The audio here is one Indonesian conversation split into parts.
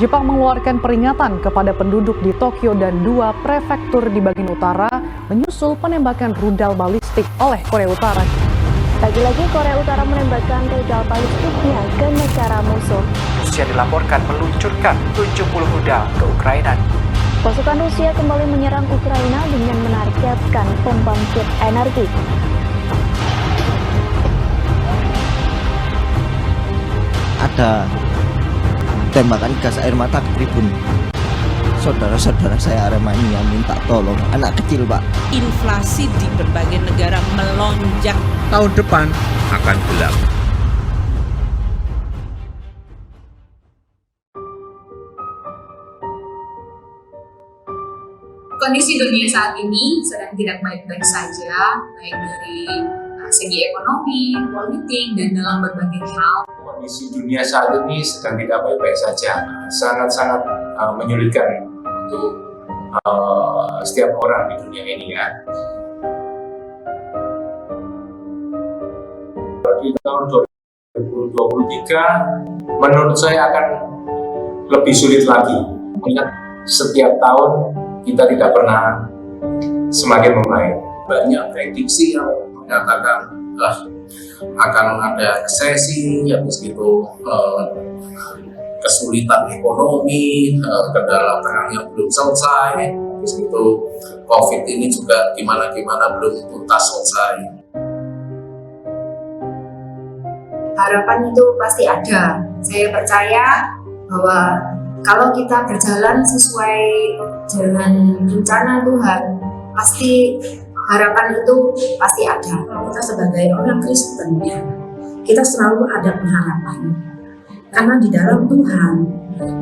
Jepang mengeluarkan peringatan kepada penduduk di Tokyo dan 2 prefektur di bagian utara menyusul penembakan rudal balistik oleh Korea Utara. Lagi-lagi Korea Utara menembakkan rudal balistiknya ke negara musuh. Rusia dilaporkan meluncurkan 70 rudal ke Ukraina. Pasukan Rusia kembali menyerang Ukraina dengan menargetkan pembangkit energi. Ada tembakan gas air mata ke tribun. Saudara-saudara saya Aremania minta tolong, anak kecil Pak. Inflasi di berbagai negara melonjak. Tahun depan akan gelap. Kondisi dunia saat ini sedang tidak baik-baik saja, baik dari segi ekonomi, politik, dan dalam berbagai hal. Kondisi dunia saat ini sedang tidak baik-baik saja, sangat-sangat menyulitkan untuk setiap orang di dunia ini ya. Di tahun 2023, menurut saya akan lebih sulit lagi. Mengingat setiap tahun kita tidak pernah semakin membaik. Banyak prediksi yang menyatakan akan ada resesi, habis itu kesulitan ekonomi, kendala perangnya belum selesai, habis itu COVID ini juga gimana-gimana belum tuntas selesai. Harapan itu pasti ada. Saya percaya bahwa kalau kita berjalan sesuai dengan rencana Tuhan, pasti harapan itu pasti ada. Kita sebagai orang Kristen, ya, kita selalu ada pengharapan. Karena di dalam Tuhan,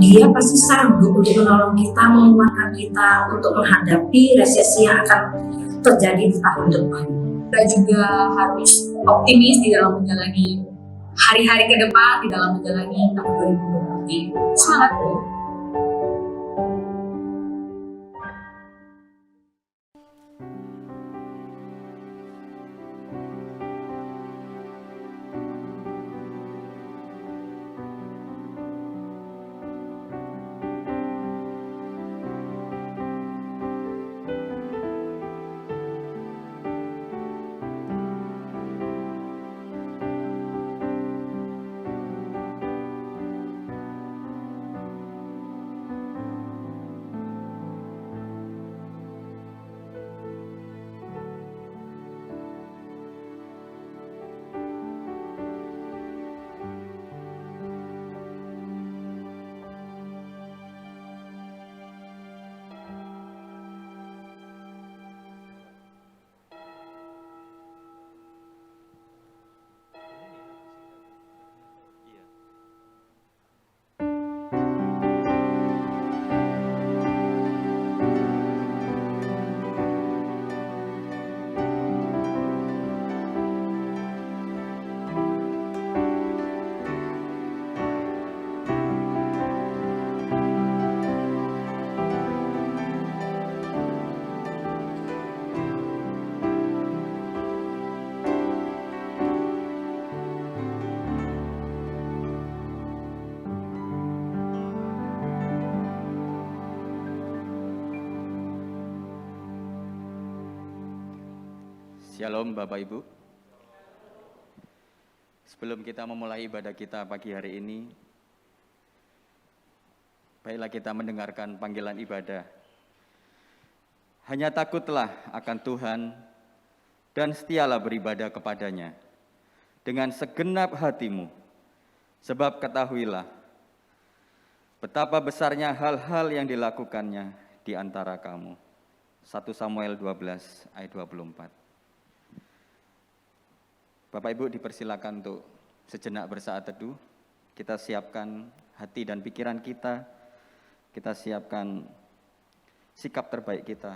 Dia pasti sanggup untuk menolong kita, menguatkan kita untuk menghadapi resesi yang akan terjadi di tahun depan. Kita juga harus optimis di dalam menjalani hari-hari ke depan, di dalam menjalani tahun 2023. Semangat, Bu! Shalom Bapak Ibu. Sebelum kita memulai ibadah kita pagi hari ini, baiklah kita mendengarkan panggilan ibadah. Hanya takutlah akan Tuhan dan setialah beribadah kepadanya dengan segenap hatimu, sebab ketahuilah betapa besarnya hal-hal yang dilakukannya di antara kamu. 1 Samuel 12 ayat 24. Bapak Ibu dipersilakan untuk sejenak bersaat teduh. Kita siapkan hati dan pikiran kita siapkan sikap terbaik kita.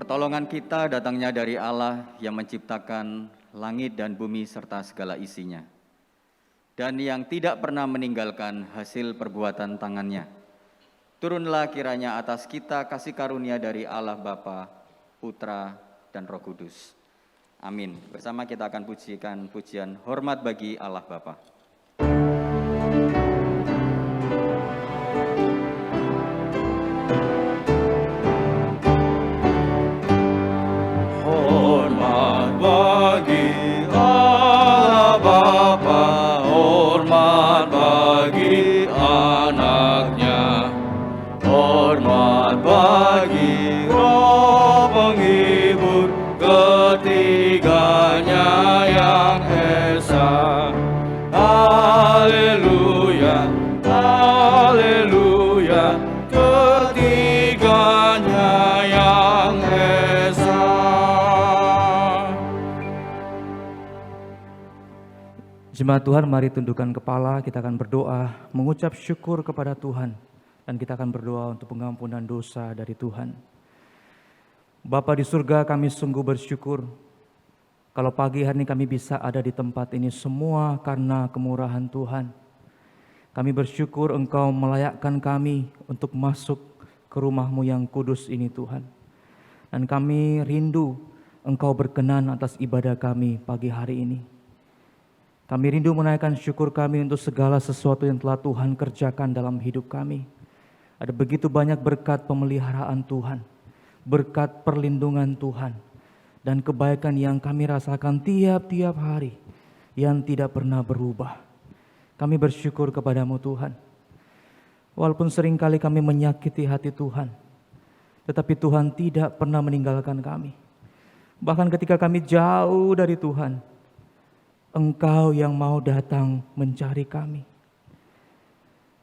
Pertolongan kita datangnya dari Allah yang menciptakan langit dan bumi serta segala isinya, dan yang tidak pernah meninggalkan hasil perbuatan tangannya. Turunlah kiranya atas kita kasih karunia dari Allah Bapa, Putra, dan Roh Kudus. Amin. Bersama kita akan pujikan pujian hormat bagi Allah Bapa. Hormat bagi Allah Bapa, hormat bagi anaknya, hormat bagi Roh penghibur ketiganya yang esa. Haleluya, haleluya, ketiganya yang esa. Jemaat Tuhan, mari tundukkan kepala, kita akan berdoa, mengucap syukur kepada Tuhan, dan kita akan berdoa untuk pengampunan dosa dari Tuhan. Bapa di surga, kami sungguh bersyukur kalau pagi hari ini kami bisa ada di tempat ini semua karena kemurahan Tuhan. Kami bersyukur Engkau melayakkan kami untuk masuk ke rumah-Mu yang kudus ini Tuhan. Dan kami rindu Engkau berkenan atas ibadah kami pagi hari ini. Kami rindu menaikkan syukur kami untuk segala sesuatu yang telah Tuhan kerjakan dalam hidup kami. Ada begitu banyak berkat pemeliharaan Tuhan, berkat perlindungan Tuhan, dan kebaikan yang kami rasakan tiap-tiap hari yang tidak pernah berubah. Kami bersyukur kepadamu Tuhan. Walaupun seringkali kami menyakiti hati Tuhan, tetapi Tuhan tidak pernah meninggalkan kami. Bahkan ketika kami jauh dari Tuhan, Engkau yang mau datang mencari kami.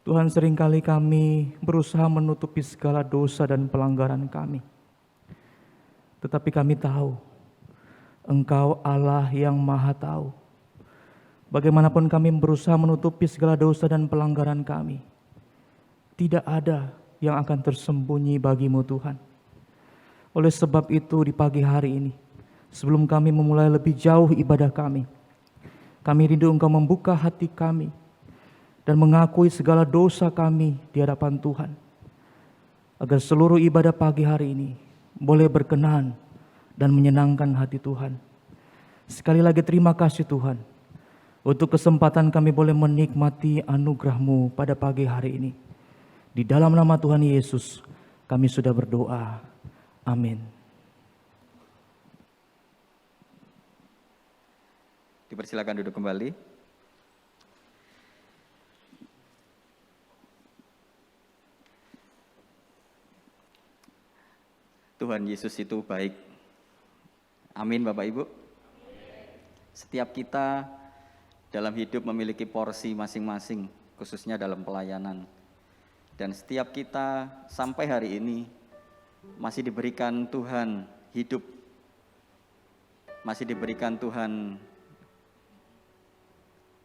Tuhan, seringkali kami berusaha menutupi segala dosa dan pelanggaran kami. Tetapi kami tahu, Engkau Allah yang Maha Tahu. Bagaimanapun kami berusaha menutupi segala dosa dan pelanggaran kami, tidak ada yang akan tersembunyi bagimu Tuhan. Oleh sebab itu di pagi hari ini, sebelum kami memulai lebih jauh ibadah kami rindu Engkau membuka hati kami dan mengakui segala dosa kami di hadapan Tuhan, agar seluruh ibadah pagi hari ini boleh berkenan dan menyenangkan hati Tuhan. Sekali lagi terima kasih Tuhan untuk kesempatan kami boleh menikmati anugerah-Mu pada pagi hari ini. Di dalam nama Tuhan Yesus kami sudah berdoa. Amin. Dipersilakan duduk kembali. Tuhan Yesus itu baik. Amin Bapak Ibu. Setiap kita dalam hidup memiliki porsi masing-masing, khususnya dalam pelayanan. Dan setiap kita sampai hari ini masih diberikan Tuhan hidup, masih diberikan Tuhan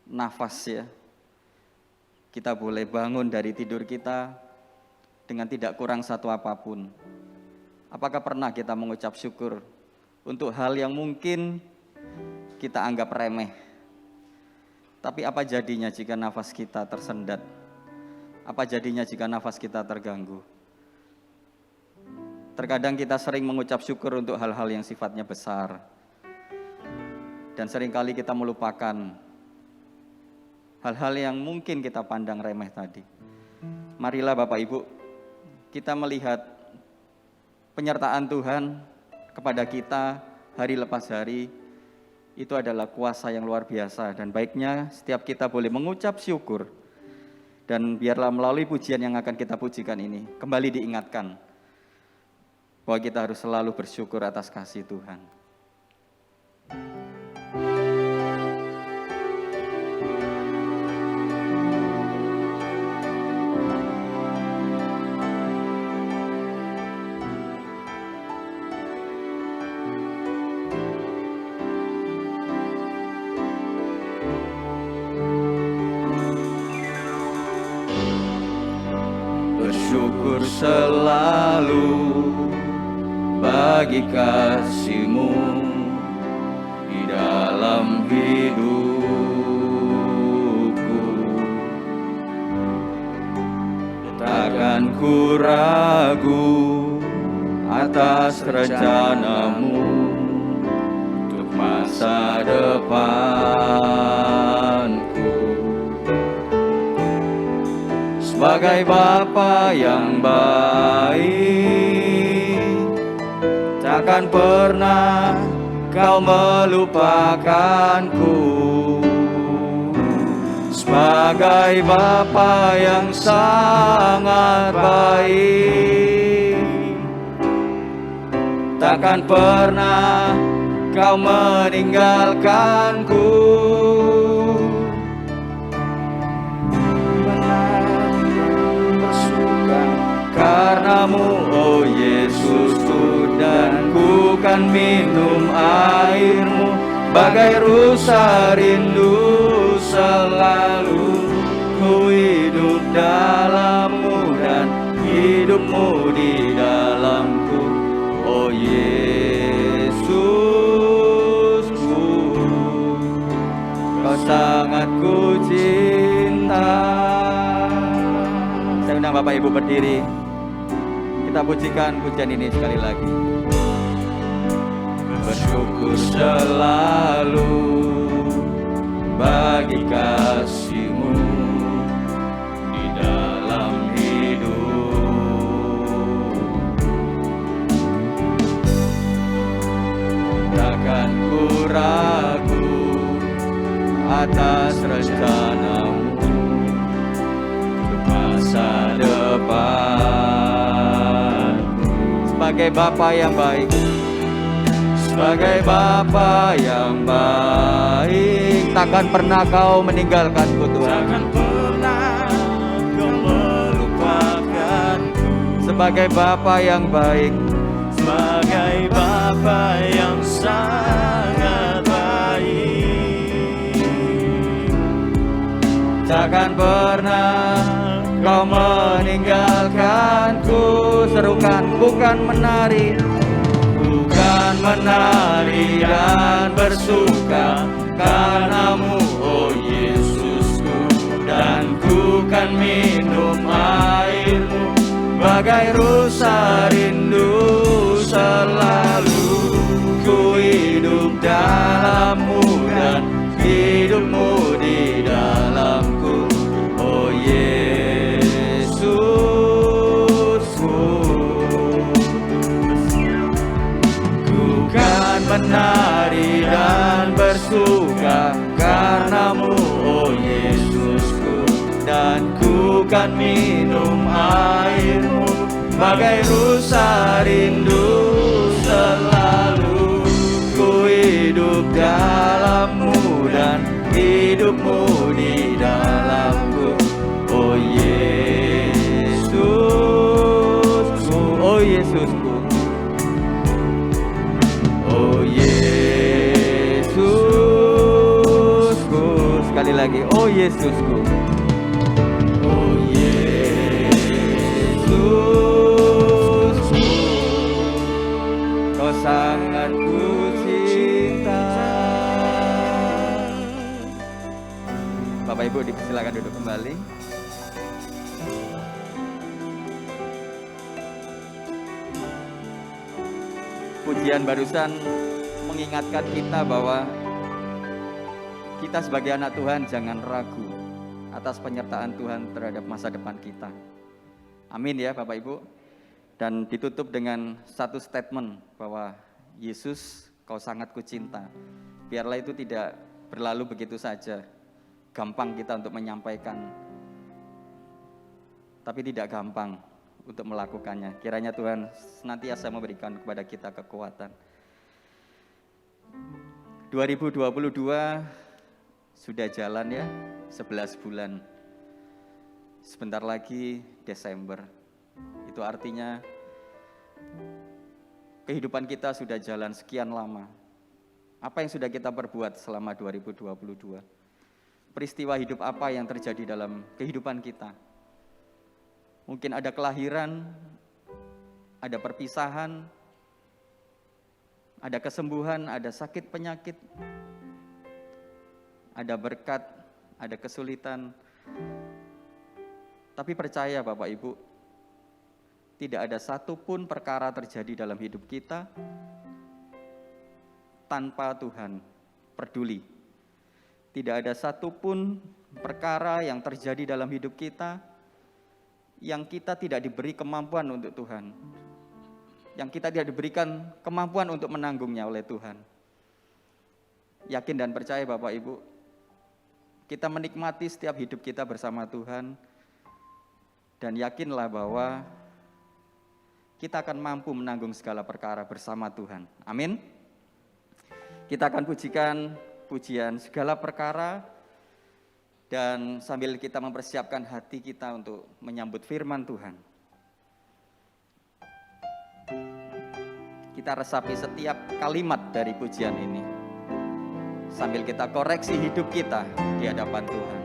nafas ya. Kita boleh bangun dari tidur kita dengan tidak kurang satu apapun. Apakah pernah kita mengucap syukur untuk hal yang mungkin kita anggap remeh? Tapi apa jadinya jika nafas kita tersendat? Apa jadinya jika nafas kita terganggu? Terkadang kita sering mengucap syukur untuk hal-hal yang sifatnya besar. Dan seringkali kita melupakan hal-hal yang mungkin kita pandang remeh tadi. Marilah Bapak Ibu, kita melihat penyertaan Tuhan kepada kita hari lepas hari. Itu adalah kuasa yang luar biasa, dan baiknya setiap kita boleh mengucap syukur. Dan biarlah melalui pujian yang akan kita pujikan ini kembali diingatkan bahwa kita harus selalu bersyukur atas kasih Tuhan. Selalu bagi kasih-Mu di dalam hidupku. Takkan ku ragu atas rencana-Mu untuk masa depanku. Sebagai Bapa yang baik, takkan pernah Kau melupakanku. Sebagai Bapa yang sangat baik, takkan pernah Kau meninggalkanku. Karena-Mu, oh Yesusku, dan ku kan minum air-Mu bagai rusa rindu selalu. Ku hidup dalam-Mu dan hidup-Mu di dalamku, oh Yesusku. Kau sangat ku cinta. Saya undang Bapak Ibu berdiri. Kita pujikan pujian ini sekali lagi. Bersyukur selalu bagi kasih-Mu di dalam hidup. Takkan ku ragu atas rencana-Mu untuk masa depan. Sebagai Bapa yang baik, sebagai Bapa yang baik, takkan pernah Kau meninggalkanku, Tuhan. Takkan pernah Kau melupakanku. Sebagai Bapa yang baik, sebagai Bapa yang sangat baik, takkan pernah Kau meninggalkanku. Serukan, bukan menari, bukan menari dan bersuka karena-Mu, oh Yesusku, dan ku kan minum air-Mu bagai rusa rindu selalu. Ku hidup dalam-Mu dan hidup-Mu di dalamku, oh Yesusku. Ku kan menari dan bersuka karena-Mu, oh Yesusku, dan ku kan minum air-Mu bagai rusa rindu selalu. Ku hidup dalam-Mu dan hidup-Mu di dalamku, oh Yesusku, oh Yesusku, oh Yesusku. Sekali lagi, oh Yesusku, oh Yesusku. Kau sangat ku cinta. Bapak Ibu dipersilakan duduk kembali. Pujian barusan mengingatkan kita bahwa kita sebagai anak Tuhan jangan ragu atas penyertaan Tuhan terhadap masa depan kita. Amin ya Bapak Ibu. Dan ditutup dengan satu statement bahwa Yesus, Kau sangat kucinta. Biarlah itu tidak berlalu begitu saja. Gampang kita untuk menyampaikan, tapi tidak gampang untuk melakukannya. Kiranya Tuhan senantiasa memberikan kepada kita kekuatan. 2022 sudah jalan ya, 11 bulan. Sebentar lagi Desember. Itu artinya kehidupan kita sudah jalan sekian lama. Apa yang sudah kita perbuat selama 2022? Peristiwa hidup apa yang terjadi dalam kehidupan kita? Mungkin ada kelahiran, ada perpisahan, ada kesembuhan, ada sakit penyakit, ada berkat, ada kesulitan. Tapi percaya Bapak Ibu, tidak ada satupun perkara terjadi dalam hidup kita tanpa Tuhan peduli. Tidak ada satupun perkara yang terjadi dalam hidup kita yang kita tidak diberi kemampuan untuk Tuhan, yang kita tidak diberikan kemampuan untuk menanggungnya oleh Tuhan. Yakin dan percaya Bapak Ibu, kita menikmati setiap hidup kita bersama Tuhan, dan yakinlah bahwa kita akan mampu menanggung segala perkara bersama Tuhan. Amin. Kita akan pujikan pujian segala perkara, dan sambil kita mempersiapkan hati kita untuk menyambut firman Tuhan, kita resapi setiap kalimat dari pujian ini sambil kita koreksi hidup kita di hadapan Tuhan.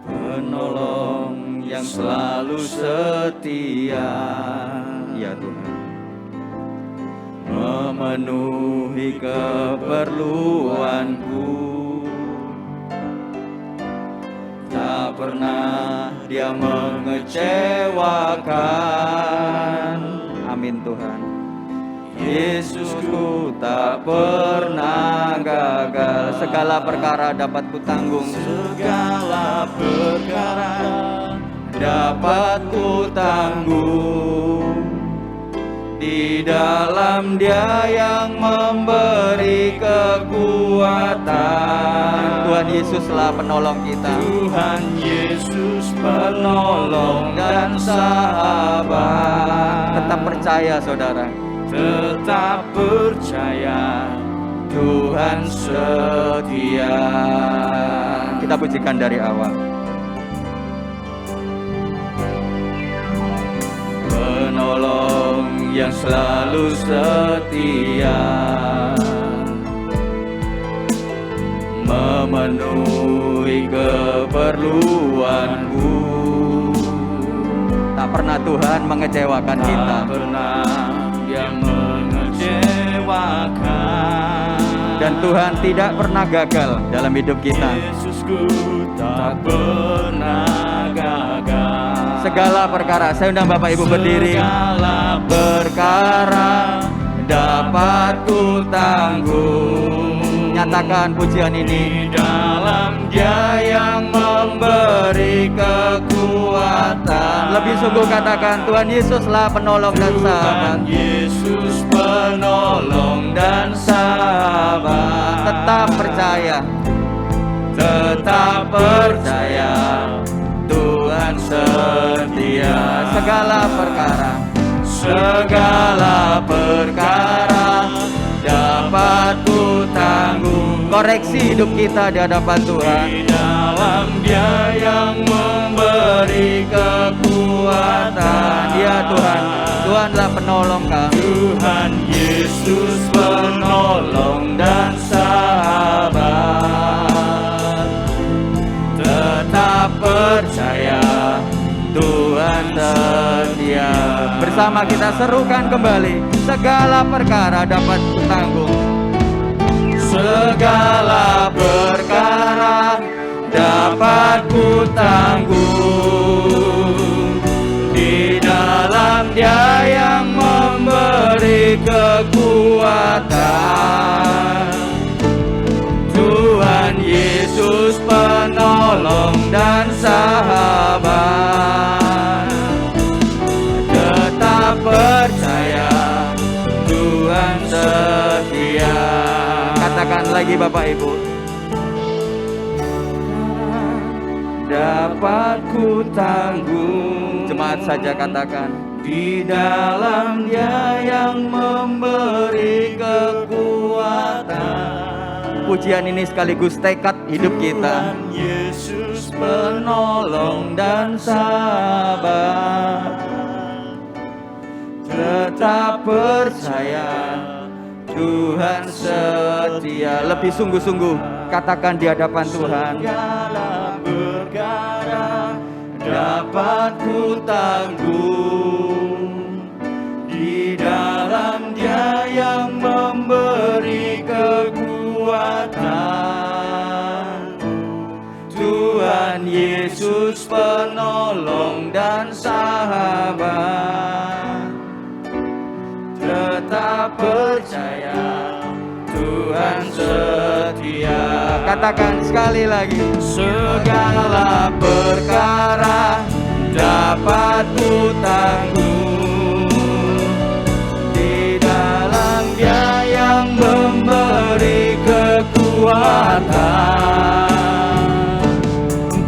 Penolong yang selalu setia, ya Tuhan, memenuhi keperluanku. Tak pernah Dia mengecewakan. Amin Tuhan. Yesusku tak pernah gagal. Segala perkara dapat kutanggung. Segala perkara dapat kutanggung. Di dalam Dia yang memberi kekuatan. Tuhan Yesuslah penolong kita. Tuhan Yesus penolong dan sahabat. Tetap percaya saudara. Tetap percaya Tuhan setia. Kita pujikan dari awal. Penolong yang selalu setia, memenuhi keperluanku. Tak pernah Tuhan mengecewakan kita. Tak pernah Dia mengecewakan. Dan Tuhan tidak pernah gagal dalam hidup kita. Yesusku tak pernah gagal. Segala perkara, saya undang Bapak Ibu berdiri. Segala perkara dapat ku tanggung. Nyatakan pujian ini. Di dalam Dia yang memberi kekuatan. Lebih sungguh katakan, Tuhan Yesuslah penolong dan sahabat. Tuhan Yesus penolong dan sahabat. Tetap percaya. Tetap percaya. Tuhan setia. Segala perkara, segala perkara dapat ku tanggung. Koreksi hidup kita di hadapan Tuhan. Di dalam Dia yang memberi kekuatan. Ya Tuhan, Tuhanlah penolong kami. Tuhan Yesus penolong dan sahabat. Tetap percaya Tuhan setia. Bersama kita serukan kembali. Segala perkara dapat kutanggung. Segala perkara dapat kutanggung. Di dalam Dia yang memberi kekuatan. Tuhan Yesus penolong dan sahabat. Tetap percaya Tuhan setia. Katakan lagi Bapak Ibu. Dapat ku tanggung. Jemaat saja katakan. Di dalam Dia yang memberi kekuatan. Pujian ini sekaligus tekad hidup kita. Tuhan Yesus penolong dan sahabat. Tetap percaya Tuhan setia. Lebih sungguh-sungguh katakan di hadapan Tuhan. dapat ku tanggung. Di dalam Dia yang memberi kekuatan, Tuhan Yesus penolong dan sahabat. Tetap percaya, Tuhan setia. Katakan sekali lagi. Segala perkara dapat ku tanggung. Di dalam Dia yang memberi kekuatan,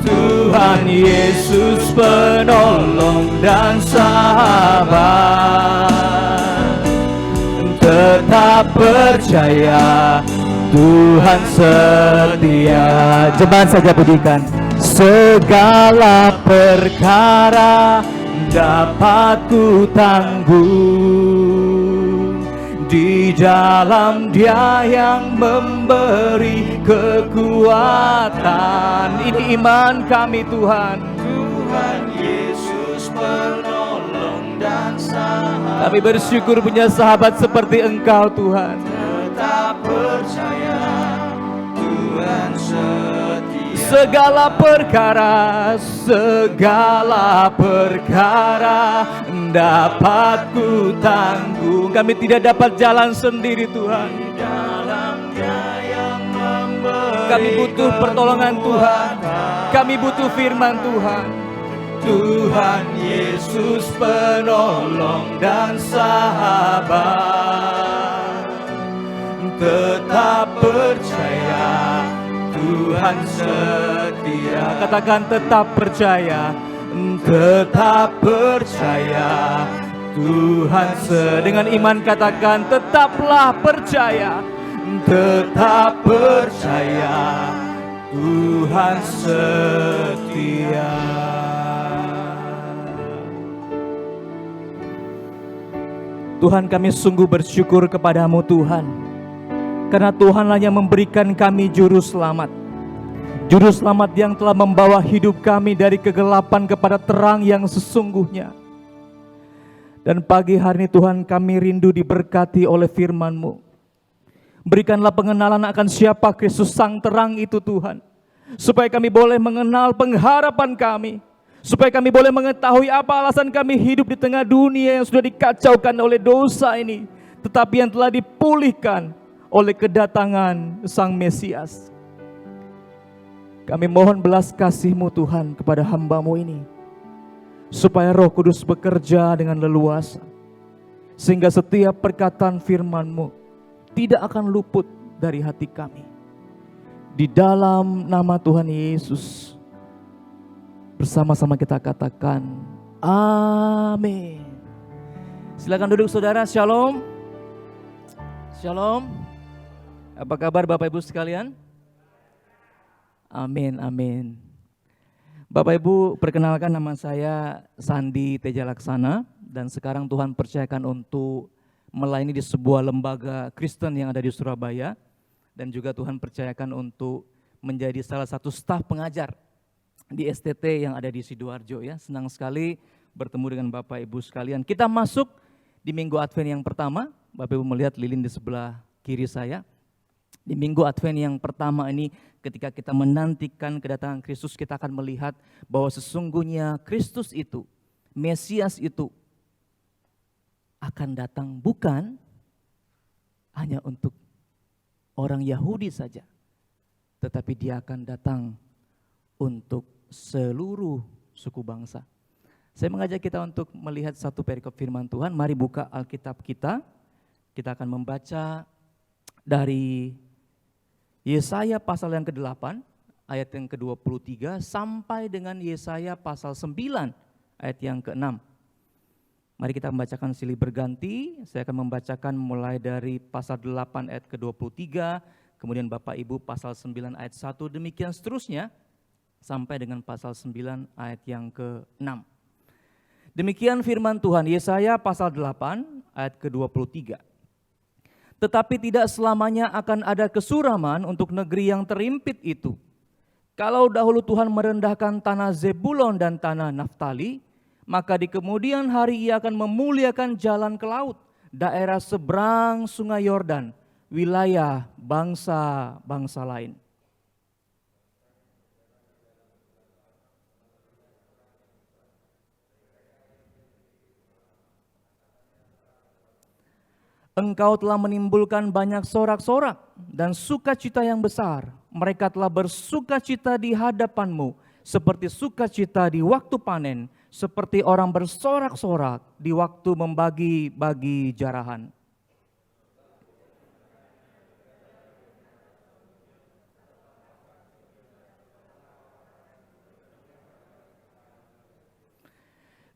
Tuhan Yesus penolong dan sahabat. Tetap percaya, Tuhan setia. Jemaat saja pujikan. Segala perkara dapat ku tanggung. Di dalam Dia yang memberi kekuatan. Ini iman kami Tuhan. Tuhan Yesus penolong dan sahabat. Kami bersyukur punya sahabat seperti Engkau Tuhan. Tetap percaya, Tuhan setia. Segala perkara dapat ku tanggung. Kami tidak dapat jalan sendiri Tuhan. Kami butuh pertolongan Tuhan. Kami butuh firman Tuhan. Tuhan Yesus penolong dan sahabat. Tetap percaya, Tuhan setia. Katakan tetap percaya. Tetap percaya, Tuhan dengan iman katakan tetaplah percaya. Tetap percaya, Tuhan setia. Tuhan, kami sungguh bersyukur kepadamu Tuhan, karena Tuhanlah yang memberikan kami juru selamat. Juru selamat yang telah membawa hidup kami dari kegelapan kepada terang yang sesungguhnya. Dan pagi hari ini Tuhan, kami rindu diberkati oleh firman-Mu. Berikanlah pengenalan akan siapa Kristus sang terang itu Tuhan. Supaya kami boleh mengenal pengharapan kami. Supaya kami boleh mengetahui apa alasan kami hidup di tengah dunia yang sudah dikacaukan oleh dosa ini. Tetapi yang telah dipulihkan oleh kedatangan sang Mesias. Kami mohon belas kasih-Mu Tuhan kepada hamba-Mu ini. Supaya Roh Kudus bekerja dengan leluasa. Sehingga setiap perkataan firman-Mu tidak akan luput dari hati kami. Di dalam nama Tuhan Yesus. Bersama-sama kita katakan amin. Silakan duduk saudara. Shalom. Shalom. Apa kabar Bapak Ibu sekalian? Amin, amin. Bapak Ibu, perkenalkan nama saya Sandi Teja Laksana. Dan sekarang Tuhan percayakan untuk melayani di sebuah lembaga Kristen yang ada di Surabaya. Dan juga Tuhan percayakan untuk menjadi salah satu staf pengajar di STT yang ada di Sidoarjo ya. Senang sekali bertemu dengan Bapak Ibu sekalian. Kita masuk di Minggu Advent yang pertama. Bapak Ibu melihat lilin di sebelah kiri saya. Di Minggu Advent yang pertama ini, ketika kita menantikan kedatangan Kristus, kita akan melihat bahwa sesungguhnya Kristus itu, Mesias itu akan datang bukan hanya untuk orang Yahudi saja, tetapi Dia akan datang untuk seluruh suku bangsa. Saya mengajak kita untuk melihat satu perikop firman Tuhan. Mari buka Alkitab kita. Kita akan membaca dari Yesaya pasal yang ke-8 ayat yang ke-23 sampai dengan Yesaya pasal 9 ayat yang ke-6. Mari kita membacakan silih berganti. Saya akan membacakan mulai dari pasal 8 ayat ke-23, kemudian Bapak Ibu pasal 9 ayat 1, demikian seterusnya sampai dengan pasal 9 ayat yang ke-6. Demikian firman Tuhan, Yesaya pasal 8 ayat ke-23. Tetapi tidak selamanya akan ada kesuraman untuk negeri yang terimpit itu. Kalau dahulu Tuhan merendahkan tanah Zebulon dan tanah Naftali, maka di kemudian hari Ia akan memuliakan jalan ke laut, daerah seberang sungai Yordan, wilayah bangsa-bangsa lain. Engkau telah menimbulkan banyak sorak-sorak dan sukacita yang besar. Mereka telah bersukacita di hadapanmu, seperti sukacita di waktu panen, seperti orang bersorak-sorak di waktu membagi-bagi jarahan.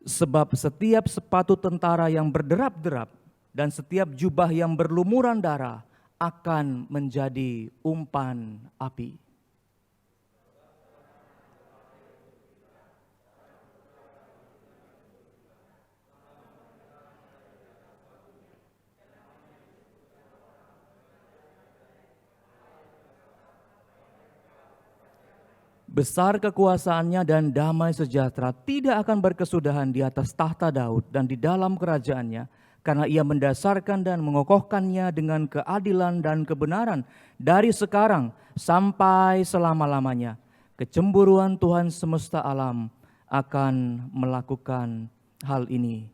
Sebab setiap sepatu tentara yang berderap-derap dan setiap jubah yang berlumuran darah akan menjadi umpan api. Besar kekuasaannya dan damai sejahtera tidak akan berkesudahan di atas tahta Daud dan di dalam kerajaannya, karena Ia mendasarkan dan mengokohkannya dengan keadilan dan kebenaran dari sekarang sampai selama-lamanya. Kecemburuan Tuhan semesta alam akan melakukan hal ini.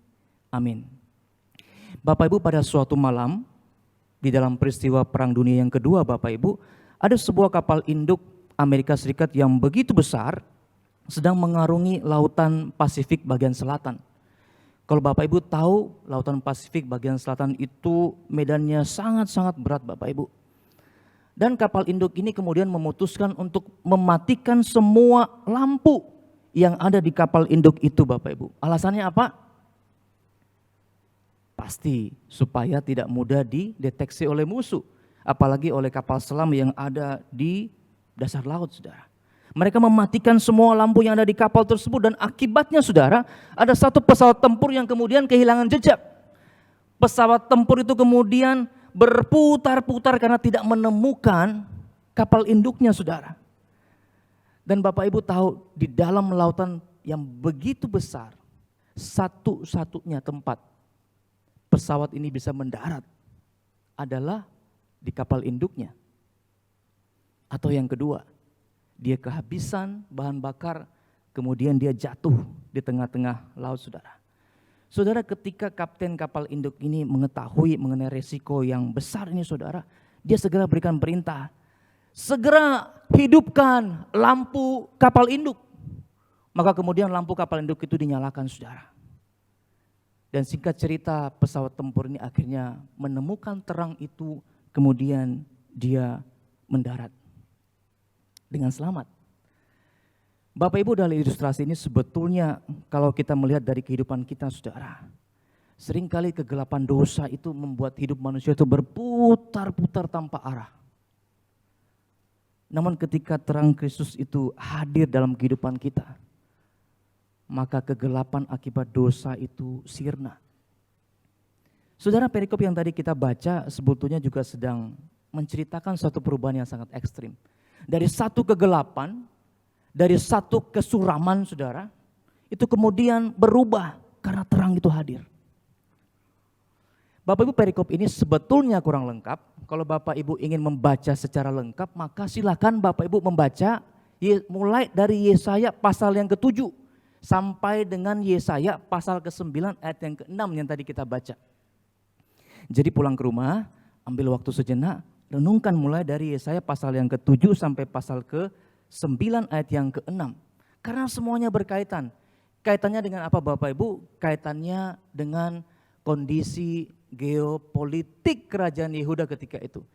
Amin. Bapak Ibu, pada suatu malam di dalam peristiwa Perang Dunia yang kedua, Bapak Ibu, ada sebuah kapal induk Amerika Serikat yang begitu besar sedang mengarungi lautan Pasifik bagian selatan. Kalau Bapak Ibu tahu, lautan Pasifik bagian selatan itu medannya sangat-sangat berat, Bapak Ibu. Dan kapal induk ini kemudian memutuskan untuk mematikan semua lampu yang ada di kapal induk itu, Bapak Ibu. Alasannya apa? Pasti supaya tidak mudah dideteksi oleh musuh, apalagi oleh kapal selam yang ada di dasar laut, saudara. Mereka mematikan semua lampu yang ada di kapal tersebut dan akibatnya, saudara, ada satu pesawat tempur yang kemudian kehilangan jejak. Pesawat tempur itu kemudian berputar-putar karena tidak menemukan kapal induknya, saudara. Dan Bapak Ibu tahu, di dalam lautan yang begitu besar, satu-satunya tempat pesawat ini bisa mendarat adalah di kapal induknya. Atau yang kedua, dia kehabisan bahan bakar, kemudian dia jatuh di tengah-tengah laut, saudara. Saudara, ketika kapten kapal induk ini mengetahui mengenai resiko yang besar ini, saudara, dia segera berikan perintah, segera hidupkan lampu kapal induk. Maka kemudian lampu kapal induk itu dinyalakan, saudara. Dan singkat cerita, pesawat tempur ini akhirnya menemukan terang itu, kemudian dia mendarat dengan selamat. Bapak Ibu, dari ilustrasi ini sebetulnya kalau kita melihat dari kehidupan kita, saudara, seringkali kegelapan dosa itu membuat hidup manusia itu berputar-putar tanpa arah. Namun ketika terang Kristus itu hadir dalam kehidupan kita, maka kegelapan akibat dosa itu sirna. Saudara, perikop yang tadi kita baca sebetulnya juga sedang menceritakan suatu perubahan yang sangat ekstrim. Dari satu kegelapan, dari satu kesuraman, saudara, itu kemudian berubah karena terang itu hadir. Bapak Ibu, perikop ini sebetulnya kurang lengkap. Kalau Bapak Ibu ingin membaca secara lengkap, maka silakan Bapak Ibu membaca mulai dari Yesaya pasal yang ke-7 sampai dengan Yesaya pasal ke-9 ayat yang ke-6 yang tadi kita baca. Jadi pulang ke rumah, ambil waktu sejenak, renungkan mulai dari Yesaya pasal yang ke-7 sampai pasal ke-9 ayat yang ke-6. Karena semuanya berkaitan. Kaitannya dengan apa, Bapak Ibu? Kaitannya dengan kondisi geopolitik kerajaan Yehuda ketika itu.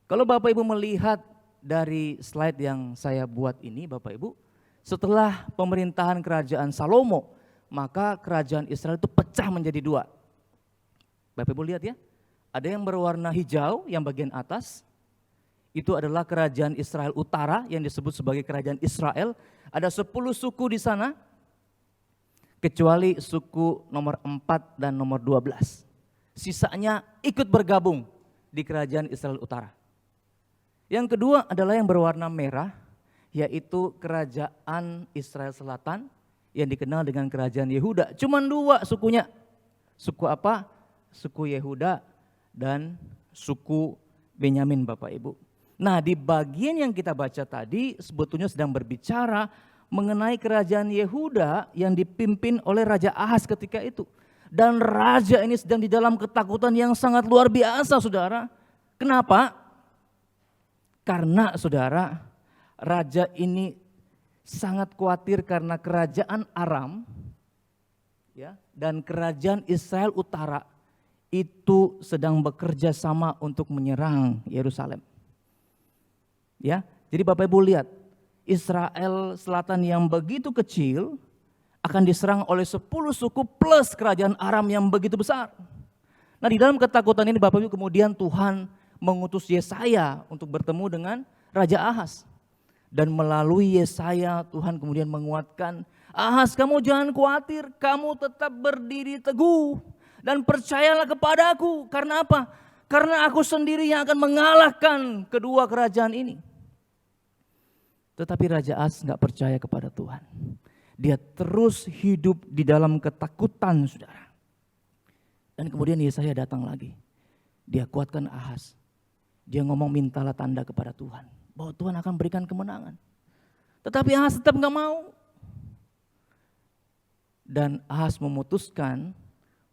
Kalau Bapak Ibu melihat dari slide yang saya buat ini, Bapak Ibu, setelah pemerintahan kerajaan Salomo, maka kerajaan Israel itu pecah menjadi dua. Bapak Ibu lihat ya, ada yang berwarna hijau yang bagian atas, itu adalah kerajaan Israel Utara yang disebut sebagai kerajaan Israel. Ada 10 suku di sana, kecuali suku nomor 4 dan nomor 12. Sisanya ikut bergabung di kerajaan Israel Utara. Yang kedua adalah yang berwarna merah, yaitu kerajaan Israel Selatan yang dikenal dengan kerajaan Yehuda. Cuman dua sukunya. Suku apa? Suku Yehuda dan suku Benyamin, Bapak Ibu. Nah, di bagian yang kita baca tadi sebetulnya sedang berbicara mengenai kerajaan Yehuda yang dipimpin oleh Raja Ahaz ketika itu. Dan raja ini sedang di dalam ketakutan yang sangat luar biasa, saudara. Kenapa? Karena, saudara, raja ini sangat khawatir karena kerajaan Aram ya, dan kerajaan Israel Utara itu sedang bekerja sama untuk menyerang Yerusalem. Ya, jadi Bapak Ibu lihat, Israel Selatan yang begitu kecil akan diserang oleh 10 suku plus kerajaan Aram yang begitu besar. Nah, di dalam ketakutan ini Bapak Ibu kemudian Tuhan mengutus Yesaya untuk bertemu dengan Raja Ahaz. Dan melalui Yesaya Tuhan kemudian menguatkan, Ahaz, kamu jangan khawatir, kamu tetap berdiri teguh dan percayalah kepadaku. Karena apa? Karena aku sendiri yang akan mengalahkan kedua kerajaan ini. Tetapi Raja Ahaz gak percaya kepada Tuhan. Dia terus hidup di dalam ketakutan, saudara. Dan kemudian Yesaya datang lagi. Dia kuatkan Ahaz. Dia ngomong mintalah tanda kepada Tuhan. Bahwa Tuhan akan berikan kemenangan. Tetapi Ahaz tetap gak mau. Dan Ahaz memutuskan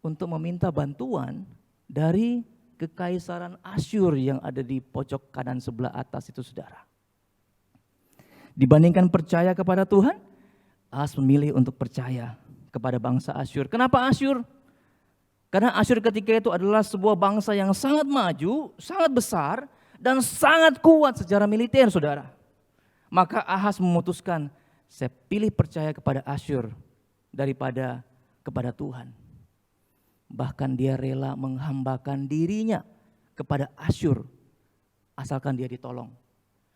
untuk meminta bantuan dari kekaisaran Asyur yang ada di pojok kanan sebelah atas itu, saudara. Dibandingkan percaya kepada Tuhan, Ahaz memilih untuk percaya kepada bangsa Asyur. Kenapa Asyur? Karena Asyur ketika itu adalah sebuah bangsa yang sangat maju, sangat besar, dan sangat kuat secara militer, saudara. Maka Ahaz memutuskan, saya pilih percaya kepada Asyur daripada kepada Tuhan. Bahkan dia rela menghambakan dirinya kepada Asyur, asalkan dia ditolong.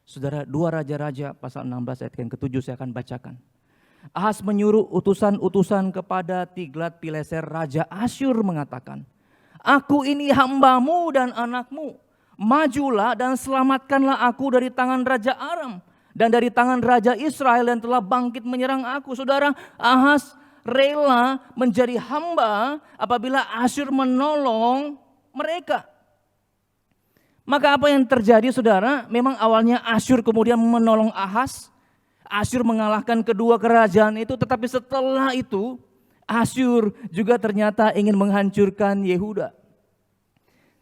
Saudara, 2 Raja-Raja pasal 16 ayat yang ke-7 saya akan bacakan. Ahaz menyuruh utusan-utusan kepada Tiglat-Pileser Raja Asyur mengatakan, aku ini hambamu dan anakmu, majulah dan selamatkanlah aku dari tangan Raja Aram dan dari tangan Raja Israel yang telah bangkit menyerang aku. Saudara, Ahaz rela menjadi hamba apabila Asyur menolong mereka. Maka apa yang terjadi, saudara? Memang awalnya Asyur kemudian menolong Ahaz. Asyur mengalahkan kedua kerajaan itu, tetapi setelah itu Asyur juga ternyata ingin menghancurkan Yehuda.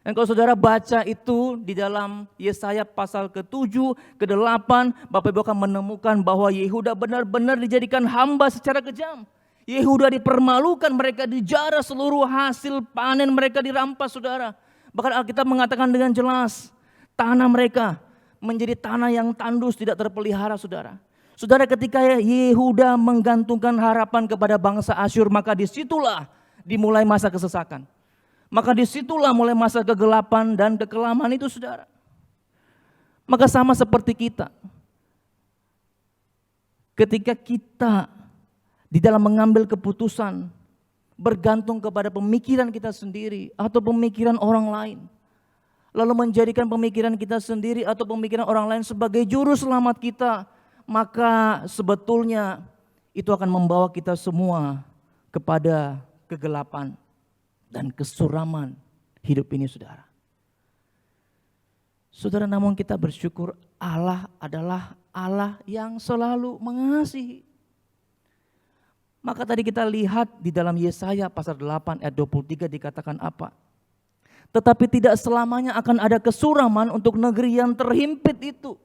Dan kalau saudara baca itu di dalam Yesaya pasal ke-7, ke-8, Bapak Ibu akan menemukan bahwa Yehuda benar-benar dijadikan hamba secara kejam. Yehuda dipermalukan, mereka dijarah, seluruh hasil panen mereka dirampas, saudara. Bahkan Alkitab mengatakan dengan jelas, tanah mereka menjadi tanah yang tandus, tidak terpelihara, saudara. Saudara, ketika Yehuda menggantungkan harapan kepada bangsa Asyur, maka disitulah dimulai masa kesesakan. Maka disitulah mulai masa kegelapan dan kekelaman itu, saudara. Maka sama seperti kita. Ketika kita di dalam mengambil keputusan, bergantung kepada pemikiran kita sendiri atau pemikiran orang lain, lalu menjadikan pemikiran kita sendiri atau pemikiran orang lain sebagai juru selamat kita, maka sebetulnya itu akan membawa kita semua kepada kegelapan dan kesuraman hidup ini, saudara. Saudara, namun kita bersyukur Allah adalah Allah yang selalu mengasihi. Maka tadi kita lihat di dalam Yesaya pasal 8 ayat 23 dikatakan apa? Tetapi tidak selamanya akan ada kesuraman untuk negeri yang terhimpit itu.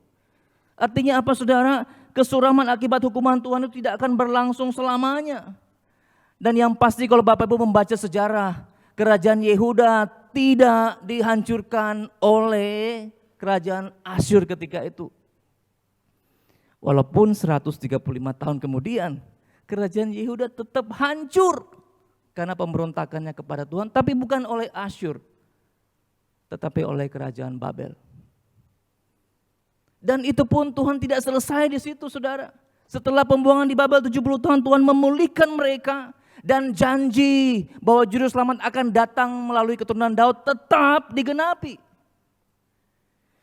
Artinya apa, saudara? Kesuraman akibat hukuman Tuhan itu tidak akan berlangsung selamanya. Dan yang pasti kalau Bapak Ibu membaca sejarah, kerajaan Yehuda tidak dihancurkan oleh kerajaan Asyur ketika itu. Walaupun 135 tahun kemudian, kerajaan Yehuda tetap hancur karena pemberontakannya kepada Tuhan, tapi bukan oleh Asyur, tetapi oleh kerajaan Babel. Dan itu pun Tuhan tidak selesai di situ, saudara. Setelah pembuangan di Babel 70 tahun, Tuhan memulihkan mereka dan janji bahwa juru selamat akan datang melalui keturunan Daud tetap digenapi.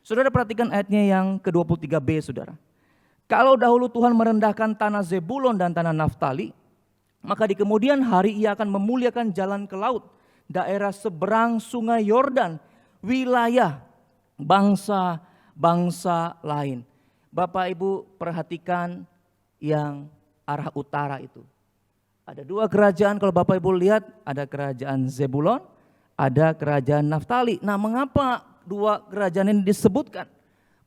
Saudara, perhatikan ayatnya yang ke-23b, saudara. Kalau dahulu Tuhan merendahkan tanah Zebulon dan tanah Naftali, maka di kemudian hari ia akan memuliakan jalan ke laut, daerah seberang sungai Yordan, wilayah bangsa-bangsa lain. Bapak Ibu perhatikan yang arah utara itu. Ada dua kerajaan, kalau Bapak Ibu lihat, ada kerajaan Zebulon, ada kerajaan Naftali. Nah, mengapa dua kerajaan ini disebutkan?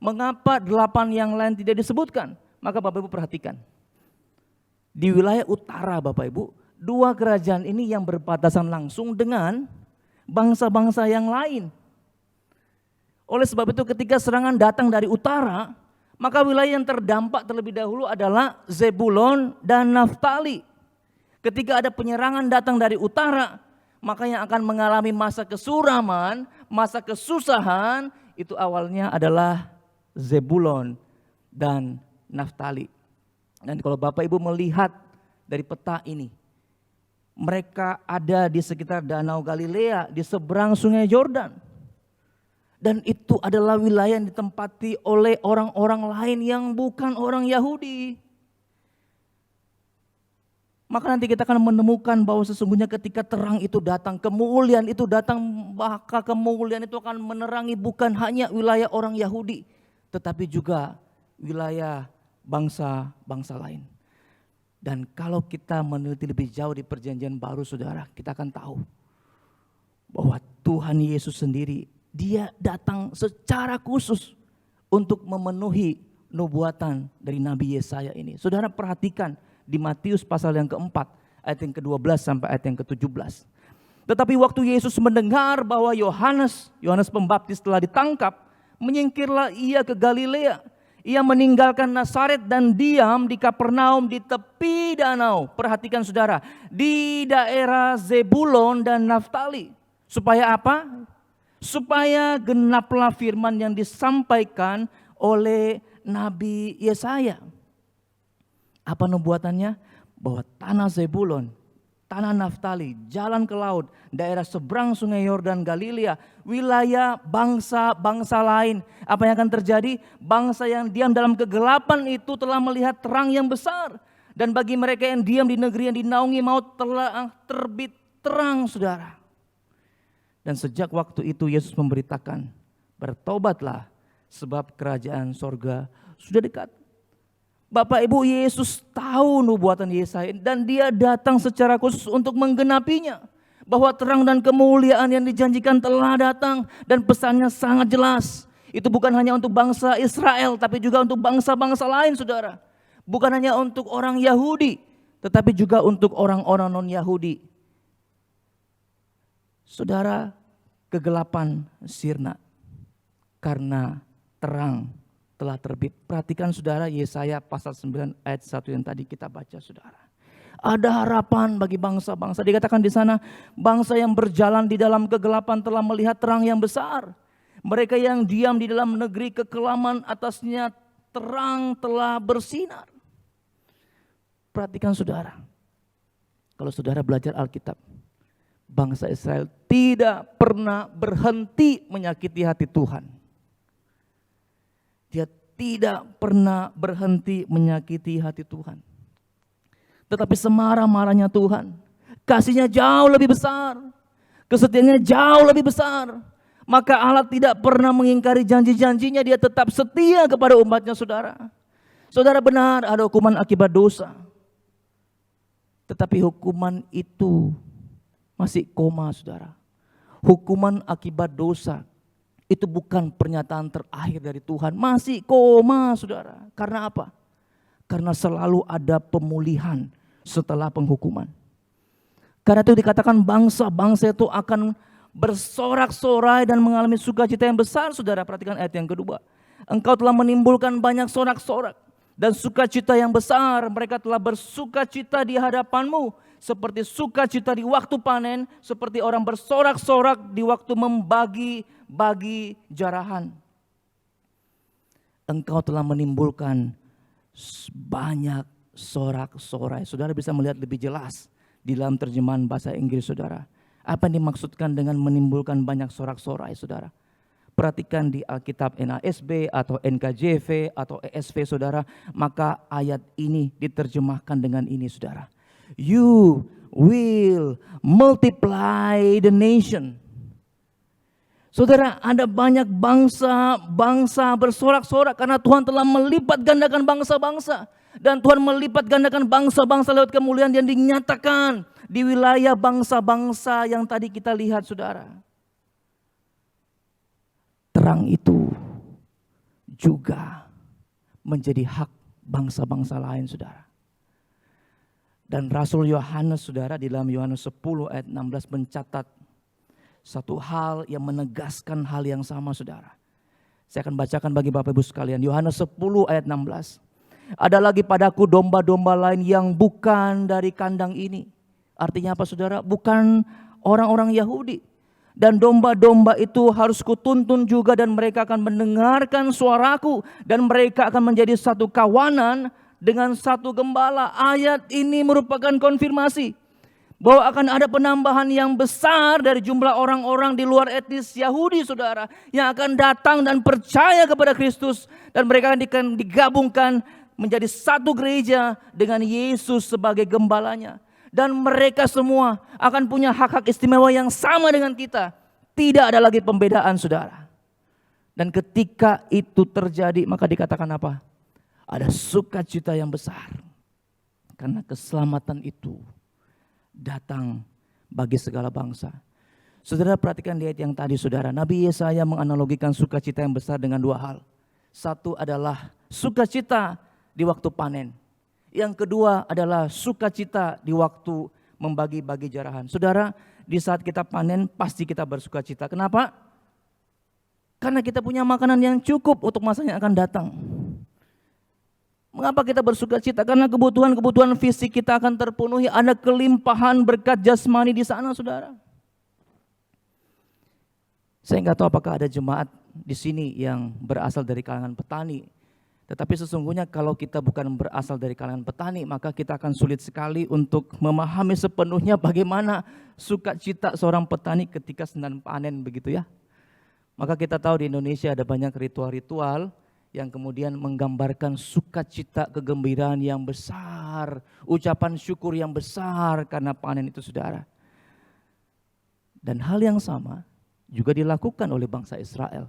Mengapa 8 yang lain tidak disebutkan? Maka Bapak Ibu perhatikan. Di wilayah utara Bapak Ibu, dua kerajaan ini yang berbatasan langsung dengan bangsa-bangsa yang lain. Oleh sebab itu ketika serangan datang dari utara, maka wilayah yang terdampak terlebih dahulu adalah Zebulon dan Naftali. Ketika ada penyerangan datang dari utara, maka yang akan mengalami masa kesuraman, masa kesusahan, itu awalnya adalah Zebulon dan Naftali. Dan kalau Bapak Ibu melihat dari peta ini, mereka ada di sekitar Danau Galilea, di seberang sungai Yordan. Dan itu adalah wilayah yang ditempati oleh orang-orang lain yang bukan orang Yahudi. Maka nanti kita akan menemukan bahwa sesungguhnya ketika terang itu datang, kemuliaan itu datang, maka kemuliaan itu akan menerangi bukan hanya wilayah orang Yahudi, tetapi juga wilayah bangsa-bangsa lain. Dan kalau kita meneliti lebih jauh di perjanjian baru saudara, kita akan tahu bahwa Tuhan Yesus sendiri, dia datang secara khusus untuk memenuhi nubuatan dari Nabi Yesaya ini. Saudara perhatikan di Matius pasal yang keempat, ayat yang ke-12 sampai ayat yang ke-17. Tetapi waktu Yesus mendengar bahwa Yohanes Pembaptis telah ditangkap, menyingkirlah ia ke Galilea. Ia meninggalkan Nazaret dan diam di Kapernaum di tepi danau. Perhatikan saudara, di daerah Zebulon dan Naftali. Supaya apa? Supaya genaplah firman yang disampaikan oleh Nabi Yesaya. Apa nubuatannya? Bahwa tanah Zebulon, tanah Naftali, jalan ke laut, daerah seberang sungai Yordan Galilea, wilayah bangsa-bangsa lain. Apa yang akan terjadi? Bangsa yang diam dalam kegelapan itu telah melihat terang yang besar. Dan bagi mereka yang diam di negeri yang dinaungi maut telah terbit terang saudara. Dan sejak waktu itu Yesus memberitakan, bertobatlah sebab kerajaan sorga sudah dekat. Bapak Ibu, Yesus tahu nubuatan Yesaya dan dia datang secara khusus untuk menggenapinya. Bahwa terang dan kemuliaan yang dijanjikan telah datang dan pesannya sangat jelas. Itu bukan hanya untuk bangsa Israel tapi juga untuk bangsa-bangsa lain saudara. Bukan hanya untuk orang Yahudi tetapi juga untuk orang-orang non-Yahudi. Saudara, kegelapan sirna karena terang telah terbit. Perhatikan saudara Yesaya pasal 9 ayat 1 yang tadi kita baca saudara. Ada harapan bagi bangsa-bangsa. Dikatakan di sana, bangsa yang berjalan di dalam kegelapan telah melihat terang yang besar. Mereka yang diam di dalam negeri kekelaman atasnya terang telah bersinar. Perhatikan saudara. Kalau saudara belajar Alkitab, bangsa Israel tidak pernah berhenti menyakiti hati Tuhan. Dia tidak pernah berhenti menyakiti hati Tuhan. Tetapi semarah-marahnya Tuhan, kasihnya jauh lebih besar, kesetiaannya jauh lebih besar. Maka Allah tidak pernah mengingkari janji-janjinya, dia tetap setia kepada umatnya saudara. Saudara benar ada hukuman akibat dosa. Tetapi hukuman itu masih koma saudara. Hukuman akibat dosa itu bukan pernyataan terakhir dari Tuhan. Masih koma saudara. Karena apa? Karena selalu ada pemulihan setelah penghukuman. Karena itu dikatakan bangsa-bangsa itu akan bersorak-sorai dan mengalami sukacita yang besar saudara. Perhatikan ayat yang kedua. Engkau telah menimbulkan banyak sorak-sorak dan sukacita yang besar. Mereka telah bersukacita di hadapanmu. Seperti sukacita di waktu panen, seperti orang bersorak-sorak di waktu membagi jarahan. Engkau telah menimbulkan banyak sorak-sorai. Saudara bisa melihat lebih jelas di dalam terjemahan bahasa Inggris saudara. Apa yang dimaksudkan dengan menimbulkan banyak sorak-sorai saudara? Perhatikan di Alkitab NASB atau NKJV atau ESV saudara, maka ayat ini diterjemahkan dengan ini saudara. You will multiply the nation. Saudara, ada banyak bangsa bersorak-sorak karena Tuhan telah melipat gandakan bangsa-bangsa. Dan Tuhan melipat gandakan bangsa-bangsa lewat kemuliaan yang dinyatakan di wilayah bangsa-bangsa yang tadi kita lihat saudara. Terang itu juga menjadi hak bangsa-bangsa lain saudara. Dan Rasul Yohanes saudara di dalam Yohanes 10 ayat 16 mencatat satu hal yang menegaskan hal yang sama saudara. Saya akan bacakan bagi Bapak Ibu sekalian. Yohanes 10 ayat 16. Ada lagi padaku domba-domba lain yang bukan dari kandang ini. Artinya apa saudara? Bukan orang-orang Yahudi. Dan domba-domba itu harus kutuntun juga dan mereka akan mendengarkan suaraku. Dan mereka akan menjadi satu kawanan dengan satu gembala. Ayat ini merupakan konfirmasi bahwa akan ada penambahan yang besar dari jumlah orang-orang di luar etnis Yahudi saudara. Yang akan datang dan percaya kepada Kristus. Dan mereka akan digabungkan menjadi satu gereja dengan Yesus sebagai gembalanya. Dan mereka semua akan punya hak-hak istimewa yang sama dengan kita. Tidak ada lagi pembedaan saudara. Dan ketika itu terjadi maka dikatakan apa? Ada sukacita yang besar. Karena keselamatan itu datang bagi segala bangsa. Saudara perhatikan di ayat yang tadi saudara. Nabi Yesaya menganalogikan sukacita yang besar dengan dua hal. Satu adalah sukacita di waktu panen. Yang kedua adalah sukacita di waktu membagi-bagi jarahan. Saudara, di saat kita panen pasti kita bersukacita. Kenapa? Karena kita punya makanan yang cukup untuk masa yang akan datang. Mengapa kita bersukacita? Karena kebutuhan-kebutuhan fisik kita akan terpenuhi. Ada kelimpahan berkat jasmani di sana, saudara. Saya nggak tahu apakah ada jemaat di sini yang berasal dari kalangan petani. Tetapi sesungguhnya kalau kita bukan berasal dari kalangan petani, maka kita akan sulit sekali untuk memahami sepenuhnya bagaimana sukacita seorang petani ketika sedang panen begitu ya. Maka kita tahu di Indonesia ada banyak ritual-ritual yang kemudian menggambarkan sukacita, kegembiraan yang besar, ucapan syukur yang besar karena panen itu saudara. Dan hal yang sama juga dilakukan oleh bangsa Israel.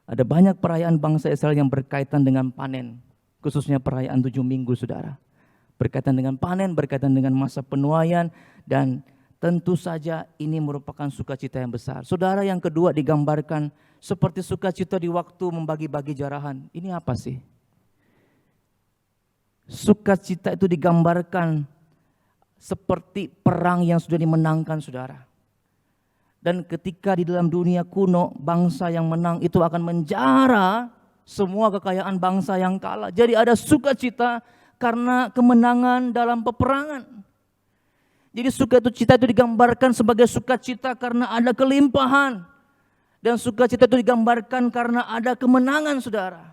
Ada banyak perayaan bangsa Israel yang berkaitan dengan panen, khususnya perayaan 7 minggu saudara. Berkaitan dengan panen, berkaitan dengan masa penuaian, dan tentu saja ini merupakan sukacita yang besar. Saudara, yang kedua digambarkan seperti sukacita di waktu membagi-bagi jarahan. Ini apa sih? Sukacita itu digambarkan seperti perang yang sudah dimenangkan saudara. Dan ketika di dalam dunia kuno, bangsa yang menang itu akan menjara semua kekayaan bangsa yang kalah. Jadi ada sukacita karena kemenangan dalam peperangan. Jadi sukacita itu digambarkan sebagai sukacita karena ada kelimpahan. Dan sukacita itu digambarkan karena ada kemenangan saudara.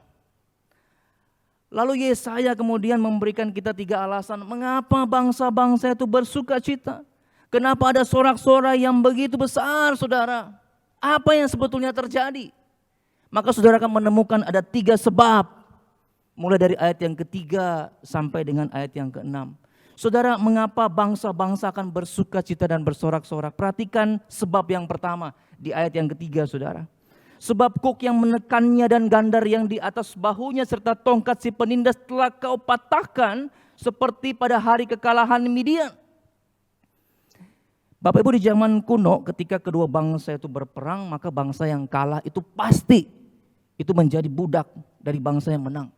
Lalu Yesaya kemudian memberikan kita 3 alasan mengapa bangsa-bangsa itu bersukacita. Kenapa ada sorak-sorai yang begitu besar saudara? Apa yang sebetulnya terjadi? Maka saudara akan menemukan ada 3 sebab. Mulai dari ayat yang ketiga sampai dengan ayat yang ke-6. Saudara, mengapa bangsa-bangsa akan bersukacita dan bersorak-sorak? Perhatikan sebab yang pertama di ayat yang ketiga saudara. Sebab kuk yang menekannya dan gandar yang di atas bahunya serta tongkat si penindas telah kau patahkan seperti pada hari kekalahan Midian. Bapak Ibu, di zaman kuno ketika kedua bangsa itu berperang, maka bangsa yang kalah itu pasti itu menjadi budak dari bangsa yang menang.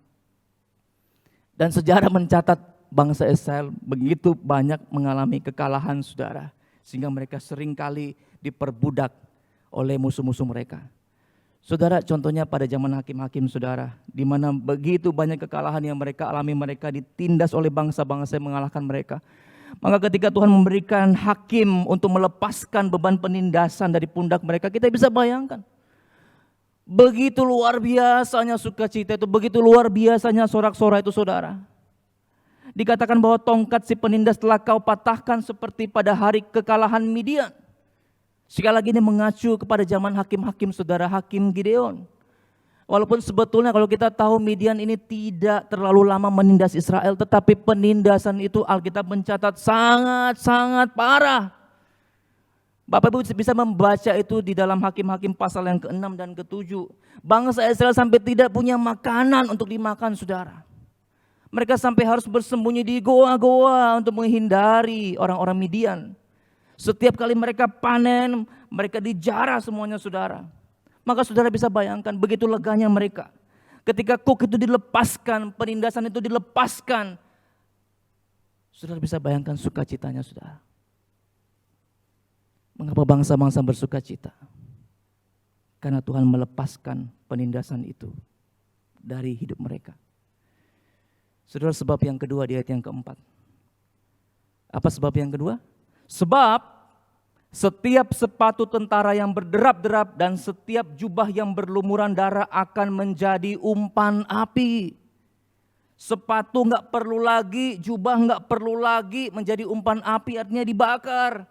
Dan sejarah mencatat bangsa Israel begitu banyak mengalami kekalahan saudara. Sehingga mereka seringkali diperbudak oleh musuh-musuh mereka. Saudara, contohnya pada zaman hakim-hakim saudara. Di mana begitu banyak kekalahan yang mereka alami, mereka ditindas oleh bangsa-bangsa yang mengalahkan mereka. Maka ketika Tuhan memberikan hakim untuk melepaskan beban penindasan dari pundak mereka, kita bisa bayangkan. Begitu luar biasanya sukacita itu, begitu luar biasanya sorak-sorai itu saudara. Dikatakan bahwa tongkat si penindas telah kau patahkan seperti pada hari kekalahan Midian. Sekali lagi ini mengacu kepada zaman hakim-hakim saudara, Hakim Gideon. Walaupun sebetulnya kalau kita tahu Midian ini tidak terlalu lama menindas Israel, tetapi penindasan itu Alkitab mencatat sangat-sangat parah. Bapak Ibu bisa membaca itu di dalam Hakim-Hakim pasal yang ke-6 dan ke-7. Bangsa Israel sampai tidak punya makanan untuk dimakan, saudara. Mereka sampai harus bersembunyi di goa-goa untuk menghindari orang-orang Midian. Setiap kali mereka panen, mereka dijarah semuanya, saudara. Maka saudara bisa bayangkan begitu leganya mereka. Ketika kuk itu dilepaskan, penindasan itu dilepaskan. Saudara bisa bayangkan sukacitanya, saudara. Mengapa bangsa-bangsa bersukacita? Karena Tuhan melepaskan penindasan itu dari hidup mereka. Saudara, sebab yang kedua di ayat yang keempat. Apa sebab yang kedua? Sebab setiap sepatu tentara yang berderap-derap dan setiap jubah yang berlumuran darah akan menjadi umpan api. Sepatu nggak perlu lagi, jubah nggak perlu lagi menjadi umpan api, artinya dibakar.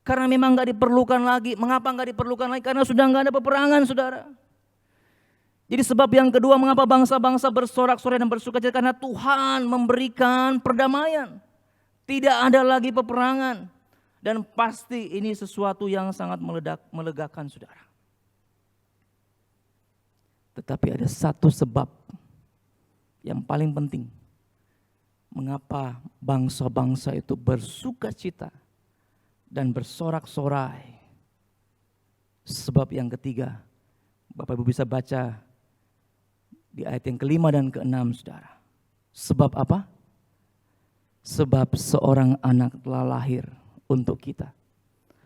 Karena memang nggak diperlukan lagi. Mengapa nggak diperlukan lagi? Karena sudah nggak ada peperangan, saudara. Jadi sebab yang kedua mengapa bangsa-bangsa bersorak-sorai dan bersukacita, karena Tuhan memberikan perdamaian. Tidak ada lagi peperangan. Dan pasti ini sesuatu yang sangat melegakan, saudara. Tetapi ada satu sebab yang paling penting. Mengapa bangsa-bangsa itu bersukacita dan bersorak-sorai. Sebab yang ketiga, Bapak Ibu bisa baca di ayat yang kelima dan keenam, saudara. Sebab apa? Sebab seorang anak telah lahir untuk kita.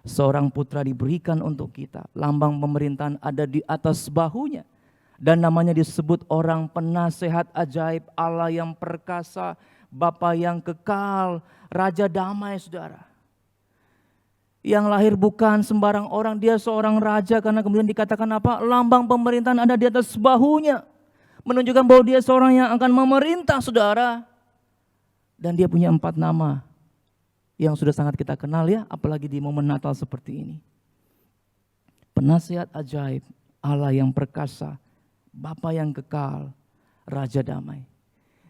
Seorang putra diberikan untuk kita. Lambang pemerintahan ada di atas bahunya. Dan namanya disebut orang penasehat ajaib, Allah yang perkasa, Bapa yang kekal, Raja damai, saudara. Yang lahir bukan sembarang orang, dia seorang raja, karena kemudian dikatakan apa? Lambang pemerintahan ada di atas bahunya. Menunjukkan bahwa dia seorang yang akan memerintah, saudara. Dan dia punya 4 nama yang sudah sangat kita kenal ya, apalagi di momen Natal seperti ini. Penasihat ajaib, Allah yang perkasa, Bapa yang kekal, Raja damai.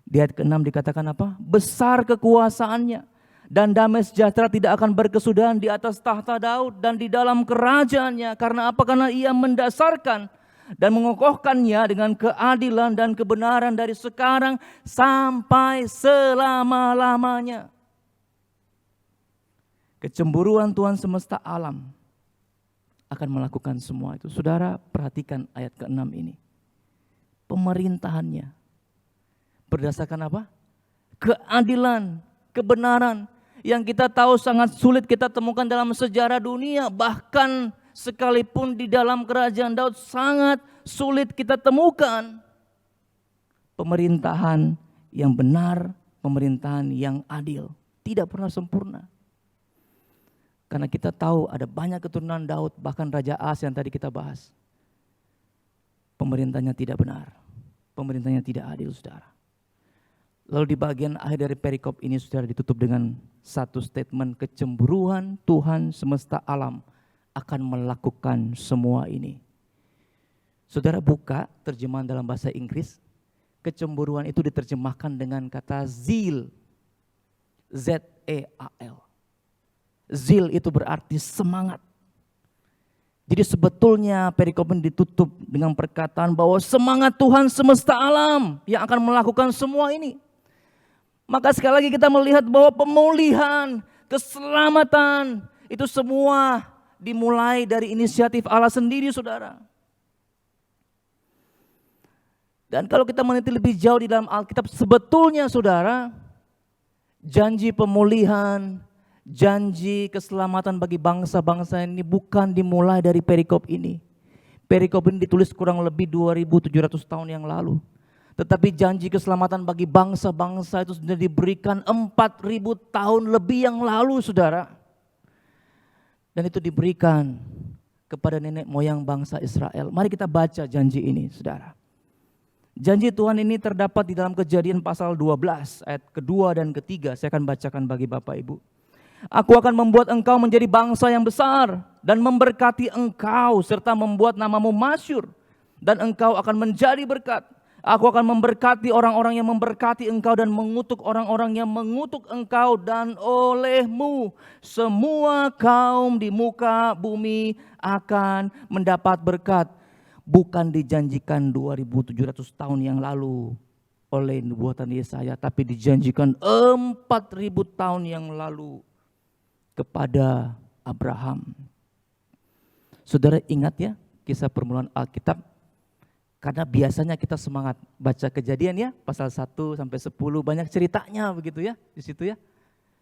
Di ayat ke-6 dikatakan apa? Besar kekuasaannya dan damai sejahtera tidak akan berkesudahan di atas tahta Daud dan di dalam kerajaannya. Karena apa? Karena ia mendasarkan dan mengokohkannya dengan keadilan dan kebenaran dari sekarang sampai selama-lamanya. Kecemburuan Tuhan semesta alam akan melakukan semua itu. Saudara, perhatikan ayat ke-6 ini. Pemerintahannya berdasarkan apa? Keadilan, kebenaran yang kita tahu sangat sulit kita temukan dalam sejarah dunia. Bahkan sekalipun di dalam kerajaan Daud sangat sulit kita temukan. Pemerintahan yang benar, pemerintahan yang adil. Tidak pernah sempurna. Karena kita tahu ada banyak keturunan Daud, bahkan Raja As yang tadi kita bahas. Pemerintahnya tidak benar. Pemerintahnya tidak adil, saudara. Lalu di bagian akhir dari perikop ini, saudara, ditutup dengan satu statement, kecemburuan Tuhan semesta alam akan melakukan semua ini. Saudara buka terjemahan dalam bahasa Inggris, kecemburuan itu diterjemahkan dengan kata zeal. Z-E-A-L. Zeal itu berarti semangat. Jadi sebetulnya perikop ini ditutup dengan perkataan bahwa semangat Tuhan semesta alam yang akan melakukan semua ini. Maka sekali lagi kita melihat bahwa pemulihan, keselamatan, itu semua dimulai dari inisiatif Allah sendiri, saudara. Dan kalau kita meneliti lebih jauh di dalam Alkitab, sebetulnya saudara, janji pemulihan, janji keselamatan bagi bangsa-bangsa ini bukan dimulai dari perikop ini. Perikop ini ditulis kurang lebih 2700 tahun yang lalu. Tetapi janji keselamatan bagi bangsa-bangsa itu sudah diberikan 4000 tahun lebih yang lalu, saudara. Dan itu diberikan kepada nenek moyang bangsa Israel. Mari kita baca janji ini, saudara. Janji Tuhan ini terdapat di dalam Kejadian pasal 12 ayat kedua dan ketiga. Saya akan bacakan bagi Bapak Ibu. Aku akan membuat engkau menjadi bangsa yang besar dan memberkati engkau serta membuat namamu masyhur dan engkau akan menjadi berkat. Aku akan memberkati orang-orang yang memberkati engkau dan mengutuk orang-orang yang mengutuk engkau, dan olehmu semua kaum di muka bumi akan mendapat berkat. Bukan dijanjikan 2700 tahun yang lalu oleh nubuatan Yesaya, tapi dijanjikan 4000 tahun yang lalu kepada Abraham. Saudara ingat ya kisah permulaan Alkitab, karena biasanya kita semangat baca Kejadian ya, pasal 1 sampai 10 banyak ceritanya begitu ya di situ ya.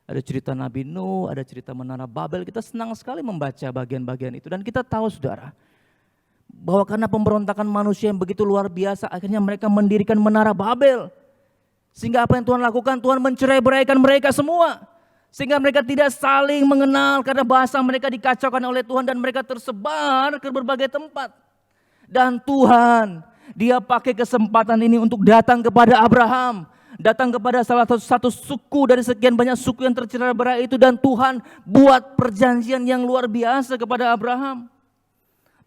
Ada cerita Nabi Nuh, ada cerita Menara Babel, kita senang sekali membaca bagian-bagian itu. Dan kita tahu saudara, bahwa karena pemberontakan manusia yang begitu luar biasa, akhirnya mereka mendirikan Menara Babel. Sehingga apa yang Tuhan lakukan, Tuhan mencerai-beraikan mereka semua. Sehingga mereka tidak saling mengenal karena bahasa mereka dikacaukan oleh Tuhan dan mereka tersebar ke berbagai tempat. Dan Tuhan, Dia pakai kesempatan ini untuk datang kepada Abraham, datang kepada salah satu suku dari sekian banyak suku yang tercerai-berai itu, dan Tuhan buat perjanjian yang luar biasa kepada Abraham.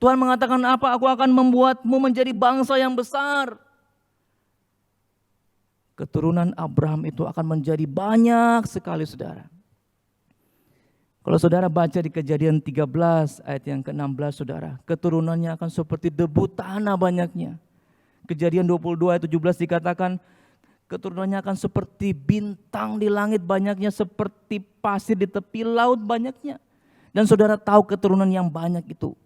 Tuhan mengatakan apa? Aku akan membuatmu menjadi bangsa yang besar. Keturunan Abraham itu akan menjadi banyak sekali saudara. Kalau saudara baca di Kejadian 13 ayat yang ke-16 saudara, keturunannya akan seperti debu tanah banyaknya. Kejadian 22 ayat 17 dikatakan keturunannya akan seperti bintang di langit banyaknya, seperti pasir di tepi laut banyaknya. Dan saudara tahu keturunan yang banyak itu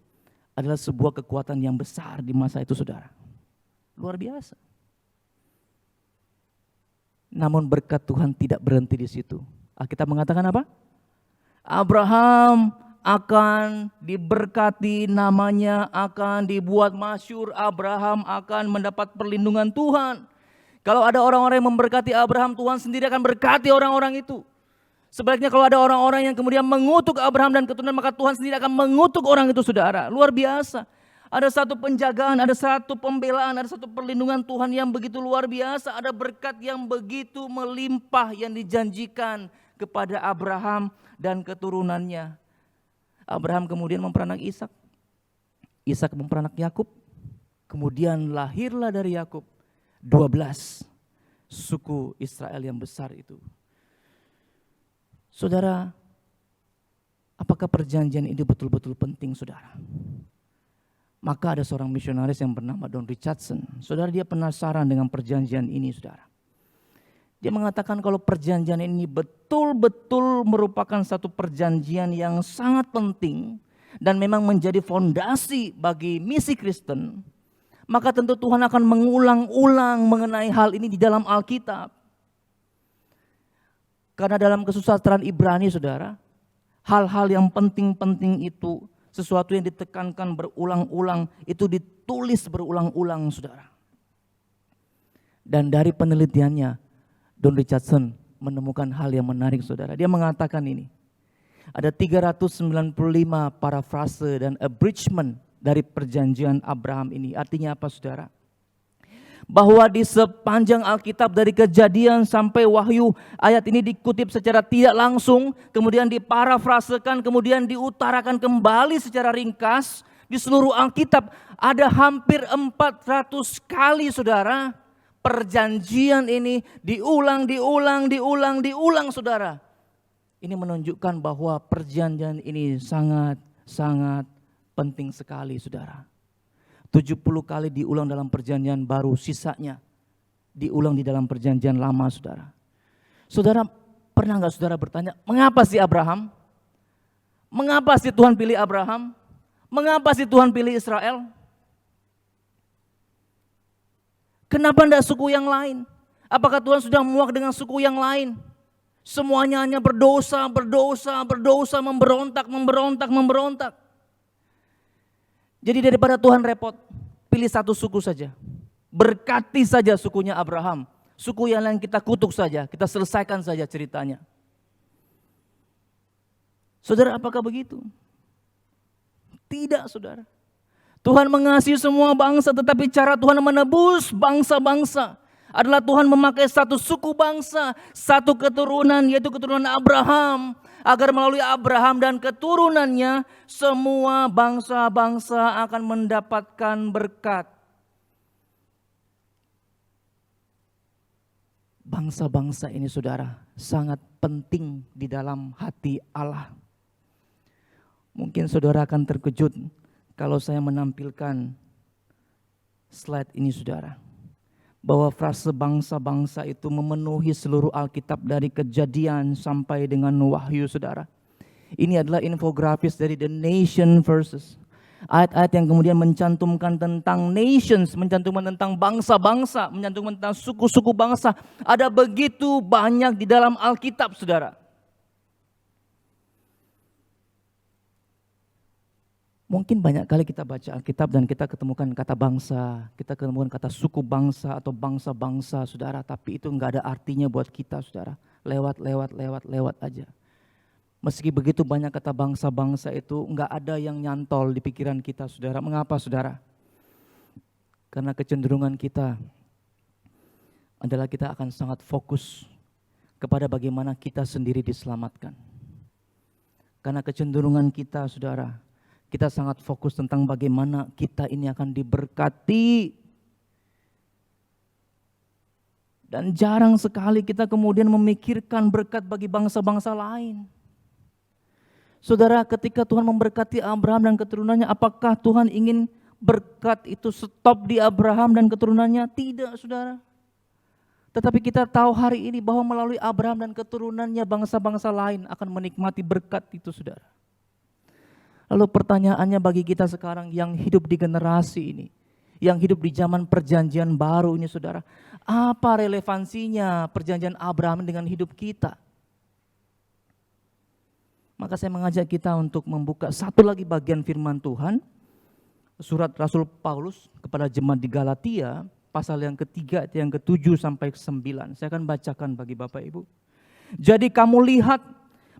adalah sebuah kekuatan yang besar di masa itu saudara. Luar biasa. Namun berkat Tuhan tidak berhenti di situ. Alkitab mengatakan apa? Abraham akan diberkati, namanya akan dibuat masyhur, Abraham akan mendapat perlindungan Tuhan. Kalau ada orang-orang yang memberkati Abraham, Tuhan sendiri akan berkati orang-orang itu. Sebaliknya kalau ada orang-orang yang kemudian mengutuk Abraham dan keturunan, maka Tuhan sendiri akan mengutuk orang itu saudara. Luar biasa. Ada satu penjagaan, ada satu pembelaan, ada satu perlindungan Tuhan yang begitu luar biasa. Ada berkat yang begitu melimpah yang dijanjikan kepada Abraham dan keturunannya. Abraham kemudian memperanak Ishak. Ishak memperanak Yakub. Kemudian lahirlah dari Yakub 12 suku Israel yang besar itu. Saudara, apakah perjanjian ini betul-betul penting saudara? Maka ada seorang misionaris yang bernama Don Richardson. Saudara, dia penasaran dengan perjanjian ini saudara. Dia mengatakan kalau perjanjian ini betul-betul merupakan satu perjanjian yang sangat penting dan memang menjadi fondasi bagi misi Kristen, maka tentu Tuhan akan mengulang-ulang mengenai hal ini di dalam Alkitab. Karena dalam kesusastraan Ibrani saudara, hal-hal yang penting-penting itu, sesuatu yang ditekankan berulang-ulang, itu ditulis berulang-ulang saudara. Dan dari penelitiannya, Don Richardson menemukan hal yang menarik saudara. Dia mengatakan ini, ada 395 parafrase dan abridgment dari perjanjian Abraham ini. Artinya apa saudara? Bahwa di sepanjang Alkitab dari Kejadian sampai Wahyu, ayat ini dikutip secara tidak langsung, kemudian diparafrasekan, kemudian diutarakan kembali secara ringkas. Di seluruh Alkitab ada hampir 400 kali saudara, perjanjian ini diulang saudara. Ini menunjukkan bahwa perjanjian ini sangat penting sekali saudara. 70 kali diulang dalam perjanjian baru, sisanya diulang di dalam perjanjian lama saudara. Saudara, pernah gak saudara bertanya, mengapa sih Abraham? Mengapa sih Tuhan pilih Abraham? Mengapa sih Tuhan pilih Israel? Kenapa tidak suku yang lain? Apakah Tuhan sudah muak dengan suku yang lain? Semuanya hanya berdosa, memberontak. Jadi daripada Tuhan repot, pilih satu suku saja. Berkati saja sukunya Abraham. Suku yang lain kita kutuk saja, kita selesaikan saja ceritanya. Saudara, apakah begitu? Tidak saudara. Tuhan mengasihi semua bangsa, tetapi cara Tuhan menebus bangsa-bangsa adalah Tuhan memakai satu suku bangsa, satu keturunan, yaitu keturunan Abraham. agar melalui Abraham dan keturunannya semua bangsa-bangsa akan mendapatkan berkat. Bangsa-bangsa ini saudara sangat penting di dalam hati Allah. Mungkin saudara akan terkejut kalau saya menampilkan slide ini saudara. Bahwa frase bangsa-bangsa itu memenuhi seluruh Alkitab dari Kejadian sampai dengan Wahyu saudara. Ini adalah infografis dari The Nation Verses. Ayat-ayat yang kemudian mencantumkan tentang nations, mencantumkan tentang bangsa-bangsa, mencantumkan tentang suku-suku bangsa. Ada begitu banyak di dalam Alkitab saudara. Mungkin banyak kali kita baca Alkitab dan kita ketemukan kata bangsa, kita ketemukan kata suku bangsa atau bangsa-bangsa saudara. Tapi itu enggak ada artinya buat kita saudara. Lewat aja. Meski begitu banyak kata bangsa-bangsa itu enggak ada yang nyantol di pikiran kita saudara. Mengapa saudara? Karena kecenderungan kita adalah kita akan sangat fokus kepada bagaimana kita sendiri diselamatkan. Karena kecenderungan kita saudara, kita sangat fokus tentang bagaimana kita ini akan diberkati. Dan jarang sekali kita kemudian memikirkan berkat bagi bangsa-bangsa lain. Saudara, ketika Tuhan memberkati Abraham dan keturunannya, apakah Tuhan ingin berkat itu stop di Abraham dan keturunannya? Tidak, saudara. Tetapi kita tahu hari ini bahwa melalui Abraham dan keturunannya bangsa-bangsa lain akan menikmati berkat itu, saudara. Lalu pertanyaannya bagi kita sekarang yang hidup di generasi ini, yang hidup di zaman perjanjian baru ini saudara, apa relevansinya perjanjian Abraham dengan hidup kita? Maka saya mengajak kita untuk membuka satu lagi bagian firman Tuhan, surat Rasul Paulus kepada jemaat di Galatia, pasal yang ketiga, yang ke-7 sampai ke-9. Saya akan bacakan bagi Bapak Ibu. Jadi kamu lihat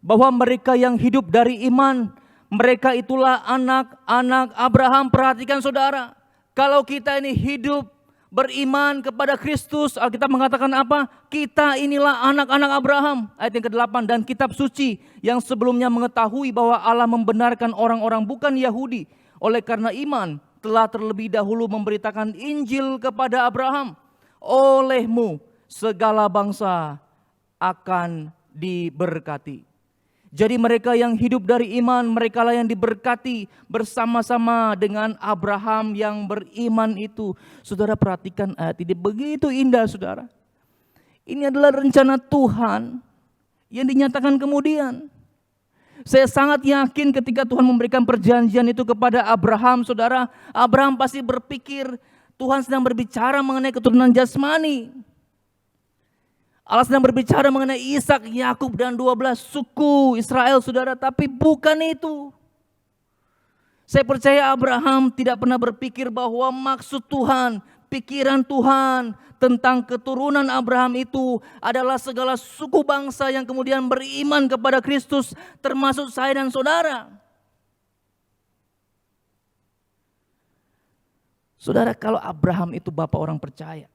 bahwa mereka yang hidup dari iman, mereka itulah anak-anak Abraham. Perhatikan saudara, kalau kita ini hidup beriman kepada Kristus, Alkitab mengatakan apa? Kita inilah anak-anak Abraham. Ayat yang ke-8, dan kitab suci yang sebelumnya mengetahui bahwa Allah membenarkan orang-orang bukan Yahudi oleh karena iman, telah terlebih dahulu memberitakan Injil kepada Abraham. Olehmu segala bangsa akan diberkati. Jadi mereka yang hidup dari iman, mereka lah yang diberkati bersama-sama dengan Abraham yang beriman itu. Saudara perhatikan ayat ini begitu indah saudara. Ini adalah rencana Tuhan yang dinyatakan kemudian. Saya sangat yakin ketika Tuhan memberikan perjanjian itu kepada Abraham saudara. Abraham pasti berpikir Tuhan sedang berbicara mengenai keturunan jasmani. Allah sedang berbicara mengenai Ishak, Yakub dan 12 suku Israel saudara, tapi bukan itu. Saya percaya Abraham tidak pernah berpikir bahwa maksud Tuhan, pikiran Tuhan tentang keturunan Abraham itu adalah segala suku bangsa yang kemudian beriman kepada Kristus, termasuk saya dan saudara. Saudara, kalau Abraham itu bapak orang percaya,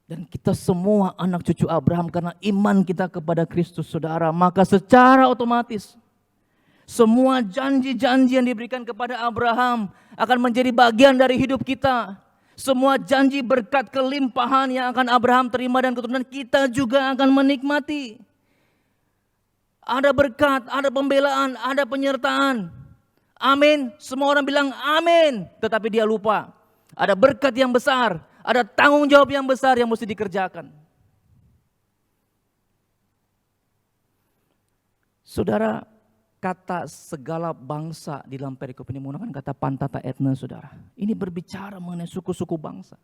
dan kita semua anak cucu Abraham karena iman kita kepada Kristus saudara, maka secara otomatis semua janji-janji yang diberikan kepada Abraham akan menjadi bagian dari hidup kita. Semua janji berkat kelimpahan yang akan Abraham terima dan keturunan kita juga akan menikmati. Ada berkat, ada pembelaan, ada penyertaan. Amin. Semua orang bilang amin, tetapi dia lupa. Ada berkat yang besar, ada tanggung jawab yang besar yang mesti dikerjakan. Saudara, kata segala bangsa di dalam perikop ini menggunakan kata pantata etna saudara. Ini berbicara mengenai suku-suku bangsa.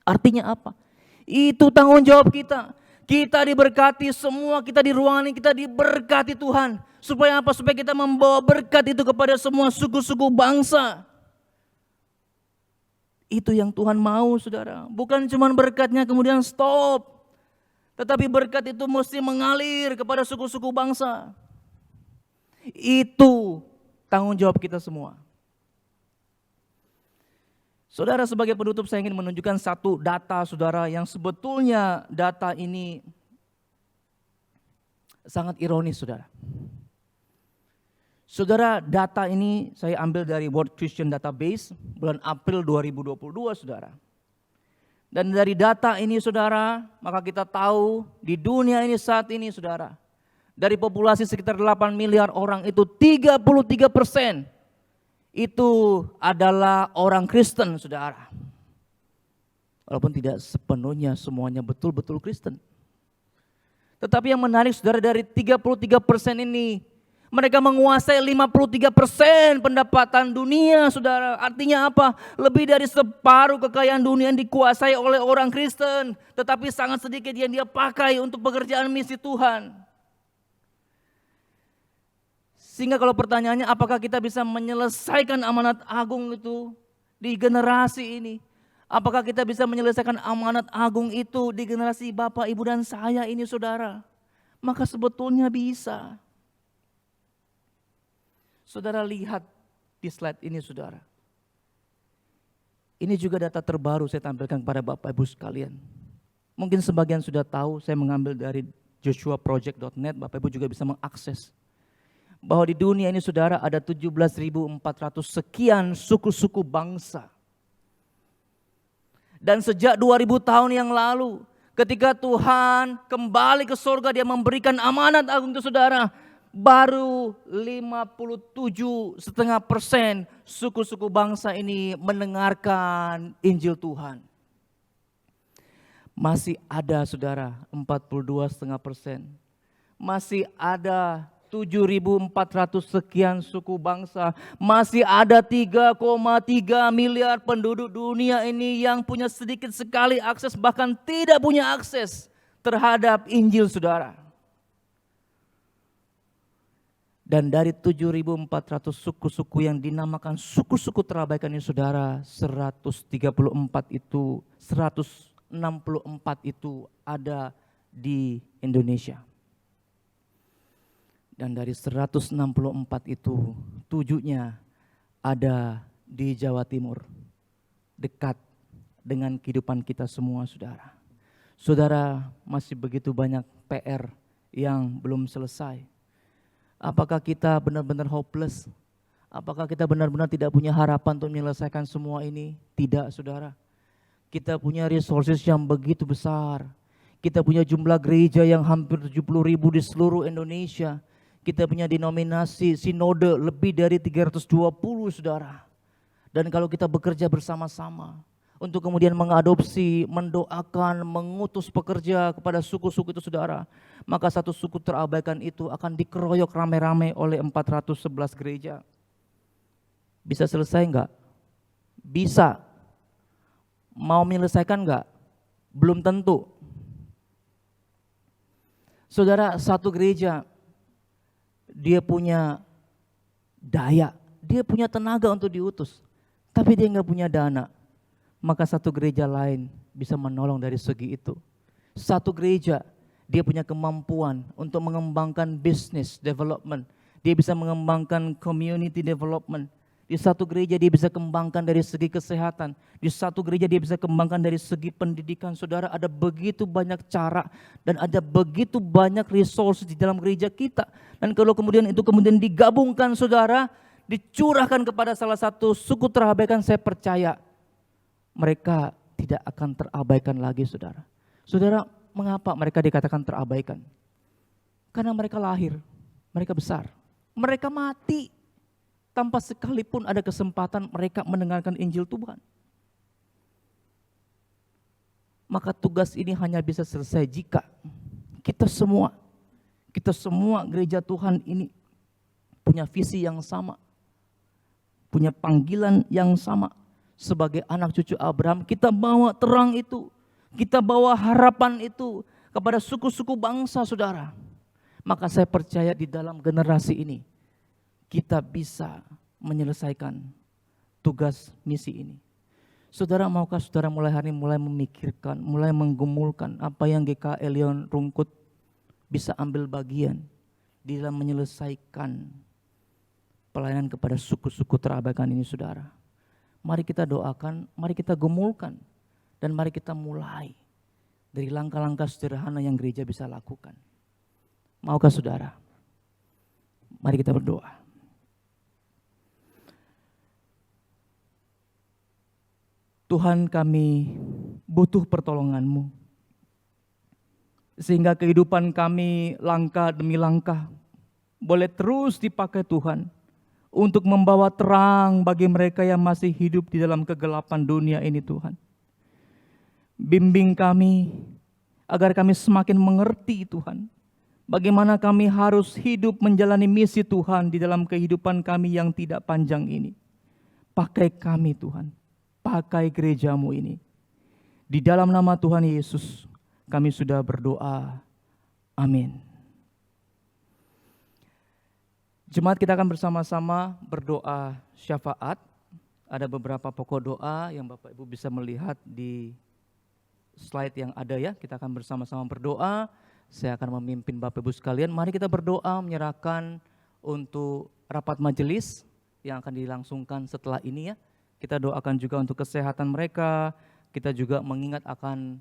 Artinya apa? Itu tanggung jawab kita. Kita diberkati, semua kita di ruangan ini kita diberkati Tuhan. Supaya apa? Supaya kita membawa berkat itu kepada semua suku-suku bangsa. Itu yang Tuhan mau saudara. Bukan cuma berkatnya kemudian stop. Tetapi berkat itu mesti mengalir kepada suku-suku bangsa. Itu tanggung jawab kita semua. Saudara, sebagai penutup saya ingin menunjukkan satu data saudara yang sebetulnya data ini Sangat ironis, saudara. Saudara, data ini saya ambil dari World Christian Database bulan April 2022, saudara. Dan dari data ini, saudara, maka kita tahu di dunia ini saat ini, saudara, dari populasi sekitar 8 miliar orang itu 33% itu adalah orang Kristen, saudara. Walaupun tidak sepenuhnya semuanya betul-betul Kristen. Tetapi yang menarik, saudara, dari 33% ini, mereka menguasai 53% pendapatan dunia, saudara. Artinya apa? Lebih dari separuh kekayaan dunia yang dikuasai oleh orang Kristen. Tetapi sangat sedikit yang dia pakai untuk pekerjaan misi Tuhan. Sehingga kalau pertanyaannya apakah kita bisa menyelesaikan amanat agung itu di generasi ini? Apakah kita bisa menyelesaikan amanat agung itu di generasi Bapak, Ibu, dan saya ini, saudara? Maka sebetulnya bisa. Saudara lihat di slide ini, saudara. Ini juga data terbaru saya tampilkan kepada Bapak Ibu sekalian. Mungkin sebagian sudah tahu, saya mengambil dari joshuaproject.net, Bapak Ibu juga bisa mengakses. Bahwa di dunia ini, saudara, ada 17.400 sekian suku-suku bangsa. Dan sejak 2000 tahun yang lalu, ketika Tuhan kembali ke surga, dia memberikan amanat agung itu, saudara. Baru 57,5% suku-suku bangsa ini mendengarkan Injil Tuhan. Masih ada, saudara, 42,5%. Masih ada 7.400 sekian suku bangsa. Masih ada 3,3 miliar penduduk dunia ini yang punya sedikit sekali akses, bahkan tidak punya akses terhadap Injil, saudara. Dan dari 7.400 suku-suku yang dinamakan suku-suku terabaikan ini, saudara, 164 itu ada di Indonesia. Dan dari 164 itu 7-nya ada di Jawa Timur. Dekat dengan kehidupan kita semua, saudara. Saudara, masih begitu banyak PR yang belum selesai. Apakah kita benar-benar hopeless? Apakah kita benar-benar tidak punya harapan untuk menyelesaikan semua ini? Tidak, saudara. Kita punya resources yang begitu besar. Kita punya jumlah gereja yang hampir 70.000 di seluruh Indonesia. Kita punya denominasi sinode lebih dari 320, saudara. Dan kalau kita bekerja bersama-sama untuk kemudian mengadopsi, mendoakan, mengutus pekerja kepada suku-suku itu, saudara, maka satu suku terabaikan itu akan dikeroyok rame-rame oleh 411 gereja. Bisa selesai enggak? Bisa. Mau menyelesaikan enggak? Belum tentu. Saudara, satu gereja dia punya daya, dia punya tenaga untuk diutus, tapi dia enggak punya dana. Maka satu gereja lain bisa menolong dari segi itu. Satu gereja, dia punya kemampuan untuk mengembangkan business development. Dia bisa mengembangkan community development. Di satu gereja dia bisa kembangkan dari segi kesehatan. Di satu gereja dia bisa kembangkan dari segi pendidikan. Saudara, ada begitu banyak cara dan ada begitu banyak resource di dalam gereja kita. Dan kalau kemudian itu digabungkan, saudara, dicurahkan kepada salah satu suku terabaikan, saya percaya mereka tidak akan terabaikan lagi, saudara. Saudara, mengapa mereka dikatakan terabaikan? Karena mereka lahir, mereka besar, mereka mati tanpa sekalipun ada kesempatan mereka mendengarkan Injil Tuhan. Maka tugas ini hanya bisa selesai jika kita semua gereja Tuhan ini punya visi yang sama, punya panggilan yang sama. Sebagai anak cucu Abraham, kita bawa terang itu, kita bawa harapan itu kepada suku-suku bangsa, saudara. Maka saya percaya di dalam generasi ini, kita bisa menyelesaikan tugas misi ini. Saudara, maukah saudara mulai hari ini mulai memikirkan, mulai menggumulkan apa yang GKI Leon Rungkut bisa ambil bagian di dalam menyelesaikan pelayanan kepada suku-suku terabaikan ini, saudara. Mari kita doakan, mari kita gumulkan, dan mari kita mulai dari langkah-langkah sederhana yang gereja bisa lakukan. Maukah saudara? Mari kita berdoa. Tuhan, kami butuh pertolongan-Mu, sehingga kehidupan kami langkah demi langkah boleh terus dipakai Tuhan untuk membawa terang bagi mereka yang masih hidup di dalam kegelapan dunia ini Tuhan. Bimbing kami agar kami semakin mengerti Tuhan, bagaimana kami harus hidup menjalani misi Tuhan di dalam kehidupan kami yang tidak panjang ini. Pakai kami Tuhan, pakai gereja-Mu ini. Di dalam nama Tuhan Yesus kami sudah berdoa. Amin. Jemaat, kita akan bersama-sama berdoa syafaat. Ada beberapa pokok doa yang Bapak Ibu bisa melihat di slide yang ada ya. Kita akan bersama-sama berdoa. Saya akan memimpin Bapak Ibu sekalian. Mari kita berdoa menyerahkan untuk rapat majelis yang akan dilangsungkan setelah ini ya. Kita doakan juga untuk kesehatan mereka. Kita juga mengingat akan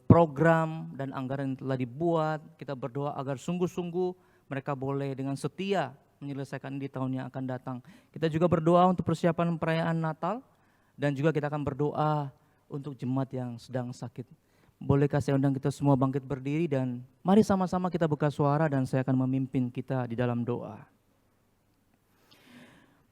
program dan anggaran yang telah dibuat. Kita berdoa agar sungguh-sungguh mereka boleh dengan setia menyelesaikan di tahun yang akan datang. Kita juga berdoa untuk persiapan perayaan Natal, dan juga kita akan berdoa untuk jemaat yang sedang sakit. Bolehkah saya undang kita semua bangkit berdiri dan mari sama-sama kita buka suara dan saya akan memimpin kita di dalam doa.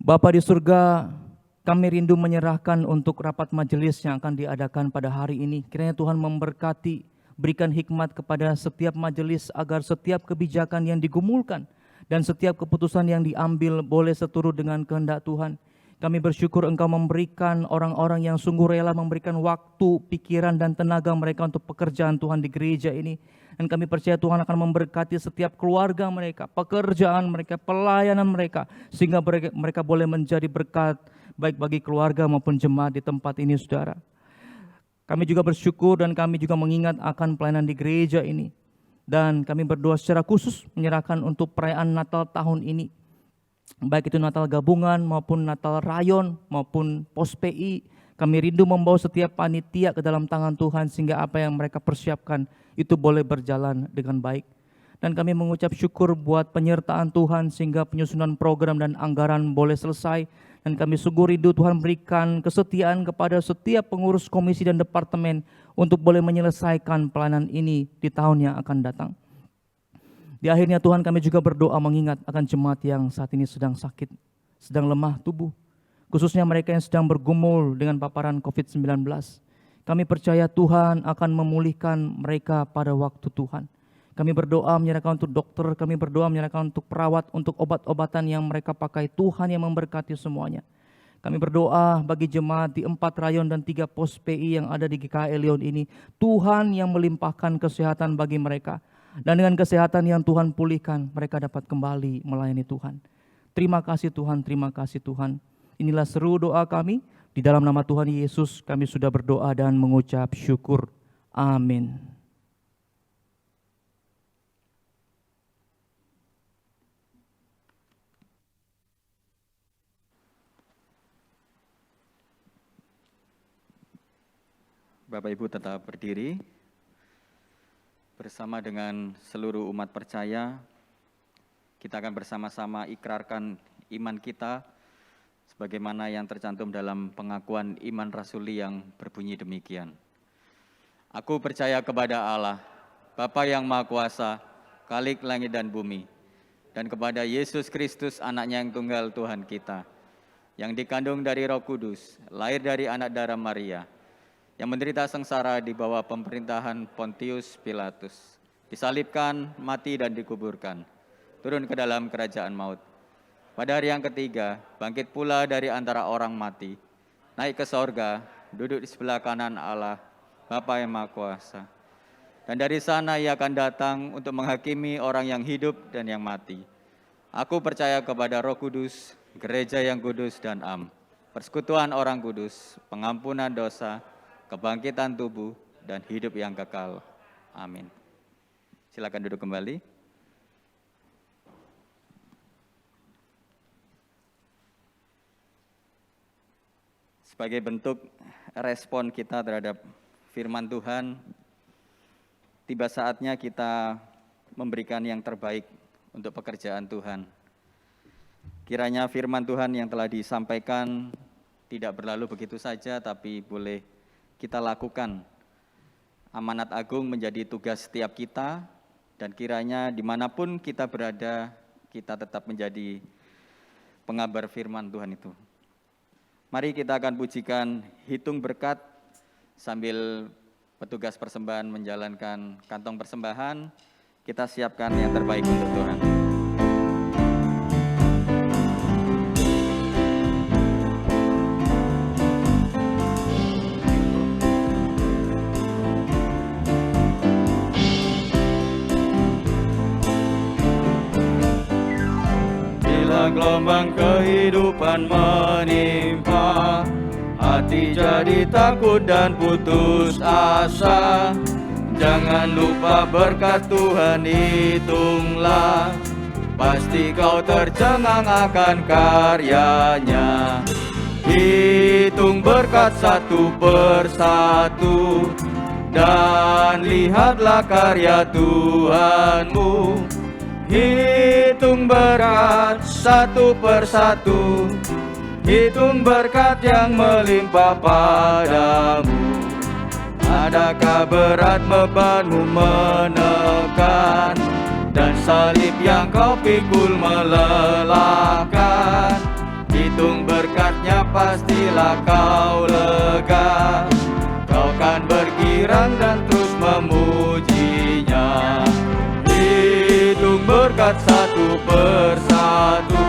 Bapa di surga, kami rindu menyerahkan untuk rapat majelis yang akan diadakan pada hari ini. Kiranya Tuhan memberkati, berikan hikmat kepada setiap majelis agar setiap kebijakan yang digumulkan dan setiap keputusan yang diambil boleh seturut dengan kehendak Tuhan. Kami bersyukur Engkau memberikan orang-orang yang sungguh rela memberikan waktu, pikiran, dan tenaga mereka untuk pekerjaan Tuhan di gereja ini. Dan kami percaya Tuhan akan memberkati setiap keluarga mereka, pekerjaan mereka, pelayanan mereka, sehingga mereka boleh menjadi berkat baik bagi keluarga maupun jemaat di tempat ini, saudara. Kami juga bersyukur dan kami juga mengingat akan pelayanan di gereja ini. Dan kami berdoa secara khusus menyerahkan untuk perayaan Natal tahun ini. Baik itu Natal gabungan maupun Natal rayon maupun pos PI. Kami rindu membawa setiap panitia ke dalam tangan Tuhan sehingga apa yang mereka persiapkan itu boleh berjalan dengan baik. Dan kami mengucap syukur buat penyertaan Tuhan sehingga penyusunan program dan anggaran boleh selesai. Dan kami sungguh rindu Tuhan berikan kesetiaan kepada setiap pengurus komisi dan departemen untuk boleh menyelesaikan pelayanan ini di tahun yang akan datang. Di akhirnya Tuhan, kami juga berdoa mengingat akan jemaat yang saat ini sedang sakit, sedang lemah tubuh. Khususnya mereka yang sedang bergumul dengan paparan COVID-19. Kami percaya Tuhan akan memulihkan mereka pada waktu Tuhan. Kami berdoa menyerahkan untuk dokter, kami berdoa menyerahkan untuk perawat, untuk obat-obatan yang mereka pakai. Tuhan yang memberkati semuanya. Kami berdoa bagi jemaat di 4 rayon dan 3 pos PI yang ada di GKI Leon ini. Tuhan yang melimpahkan kesehatan bagi mereka. Dan dengan kesehatan yang Tuhan pulihkan, mereka dapat kembali melayani Tuhan. Terima kasih Tuhan, terima kasih Tuhan. Inilah seru doa kami. Di dalam nama Tuhan Yesus kami sudah berdoa dan mengucap syukur. Amin. Bapak Ibu tetap berdiri. Bersama dengan seluruh umat percaya, kita akan bersama-sama ikrarkan iman kita sebagaimana yang tercantum dalam pengakuan iman rasuli yang berbunyi demikian. Aku percaya kepada Allah, Bapa yang Maha Kuasa, Khalik langit dan bumi, dan kepada Yesus Kristus, anaknya yang tunggal Tuhan kita, yang dikandung dari Roh Kudus, lahir dari anak darah Maria, yang menderita sengsara di bawah pemerintahan Pontius Pilatus, disalibkan, mati dan dikuburkan, turun ke dalam kerajaan maut. Pada hari yang ketiga, bangkit pula dari antara orang mati, naik ke sorga, duduk di sebelah kanan Allah, Bapa yang Maha Kuasa. Dan dari sana Ia akan datang untuk menghakimi orang yang hidup dan yang mati. Aku percaya kepada Roh Kudus, gereja yang kudus dan am, persekutuan orang kudus, pengampunan dosa, kebangkitan tubuh, dan hidup yang kekal. Amin. Silakan duduk kembali. Sebagai bentuk respon kita terhadap firman Tuhan, tiba saatnya kita memberikan yang terbaik untuk pekerjaan Tuhan. Kiranya firman Tuhan yang telah disampaikan tidak berlalu begitu saja, tapi boleh kita lakukan. Amanat agung menjadi tugas setiap kita, dan kiranya dimanapun kita berada, kita tetap menjadi pengabar firman Tuhan itu. Mari kita akan pujikan Hitung Berkat sambil petugas persembahan menjalankan kantong persembahan. Kita siapkan yang terbaik untuk Tuhan. Bila gelombang kehidupan menimpa, hati jadi takut dan putus asa. Jangan lupa berkat Tuhan hitunglah, pasti kau tercengang akan karyanya. Hitung berkat satu persatu, dan lihatlah karya Tuhanmu. Hitung berkat satu persatu, hitung berkat yang melimpah padamu. Adakah berat bebanmu menekan, dan salib yang kau pikul melelahkan? Hitung berkatnya pastilah kau lega, kau kan bergirang dan terus memujinya. Hitung berkat satu persatu,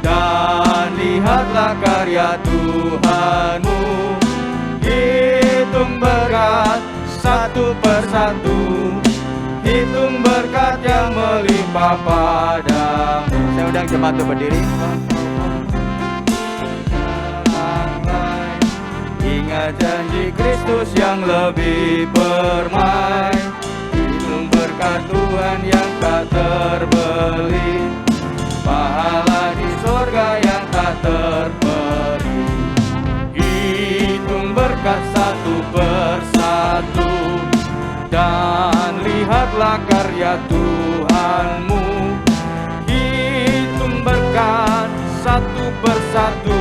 dan lihatlah karya Tuhanmu. Hitung berkat satu persatu, hitung berkat yang melimpah padamu. Saya undang jemaat untuk berdiri. Ingat janji Kristus yang lebih permai. Hitung berkat Tuhan yang tak terbeli, pahala di surga yang tak terperi. Hitung berkat satu persatu, dan lihatlah karya Tuhanmu. Hitung berkat satu persatu,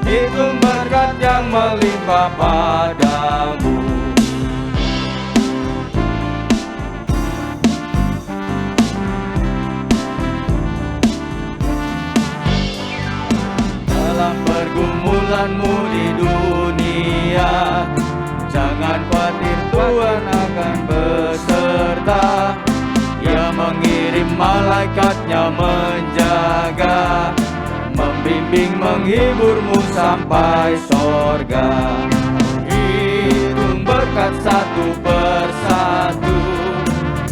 hitung berkat yang melimpah padamu. Dalam pergumulanmu di dunia, jangan khawatir, Tuhan akan beserta. Ia mengirim malaikatnya menjaga, membimbing, menghiburmu sampai sorga. Hitung berkat satu persatu,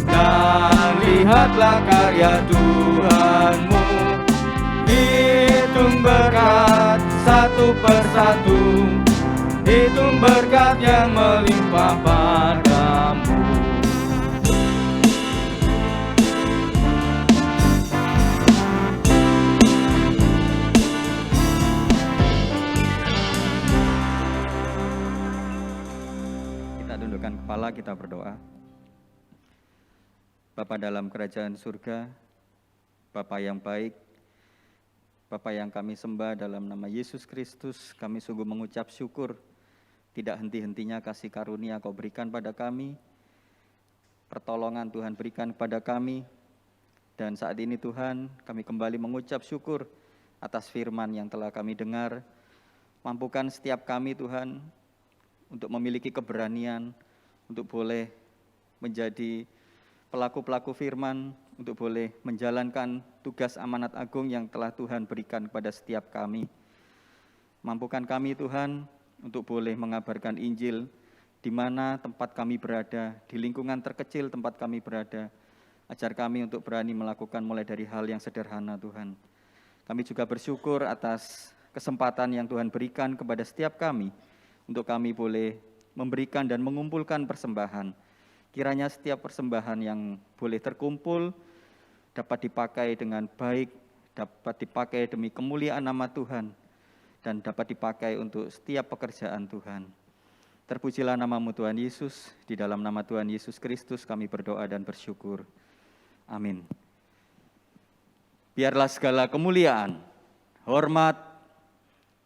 dan lihatlah karya Tuhanmu. Hitung berkat satu persatu, hitung berkat yang melimpah padamu. Kita tundukkan kepala, kita berdoa. Bapa dalam kerajaan surga, Bapa yang baik, Bapa yang kami sembah dalam nama Yesus Kristus, kami sungguh mengucap syukur. Tidak henti-hentinya kasih karunia Kau berikan pada kami, pertolongan Tuhan berikan kepada kami. Dan saat ini Tuhan, kami kembali mengucap syukur atas firman yang telah kami dengar. Mampukan setiap kami Tuhan, untuk memiliki keberanian, untuk boleh menjadi pelaku-pelaku firman, untuk boleh menjalankan tugas amanat agung yang telah Tuhan berikan kepada setiap kami. Mampukan kami Tuhan untuk boleh mengabarkan Injil di mana tempat kami berada, di lingkungan terkecil tempat kami berada. Ajar kami untuk berani melakukan mulai dari hal yang sederhana Tuhan. Kami juga bersyukur atas kesempatan yang Tuhan berikan kepada setiap kami, untuk kami boleh memberikan dan mengumpulkan persembahan. Kiranya setiap persembahan yang boleh terkumpul dapat dipakai dengan baik, dapat dipakai demi kemuliaan nama Tuhan, dan dapat dipakai untuk setiap pekerjaan Tuhan. Terpujilah namamu Tuhan Yesus, di dalam nama Tuhan Yesus Kristus kami berdoa dan bersyukur. Amin. Biarlah segala kemuliaan, hormat,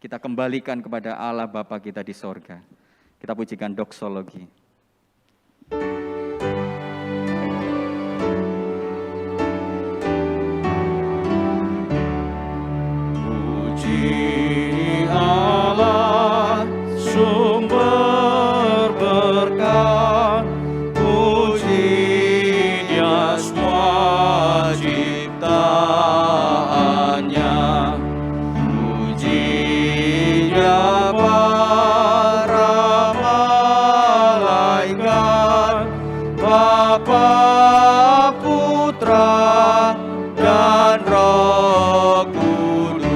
kita kembalikan kepada Allah Bapa kita di sorga. Kita pujikan doksologi. Puji Allah, sumber berkah, puji Dia semua ciptaannya, puji Dia para malaikat, Bapa, Putra, dan Roh Kudus.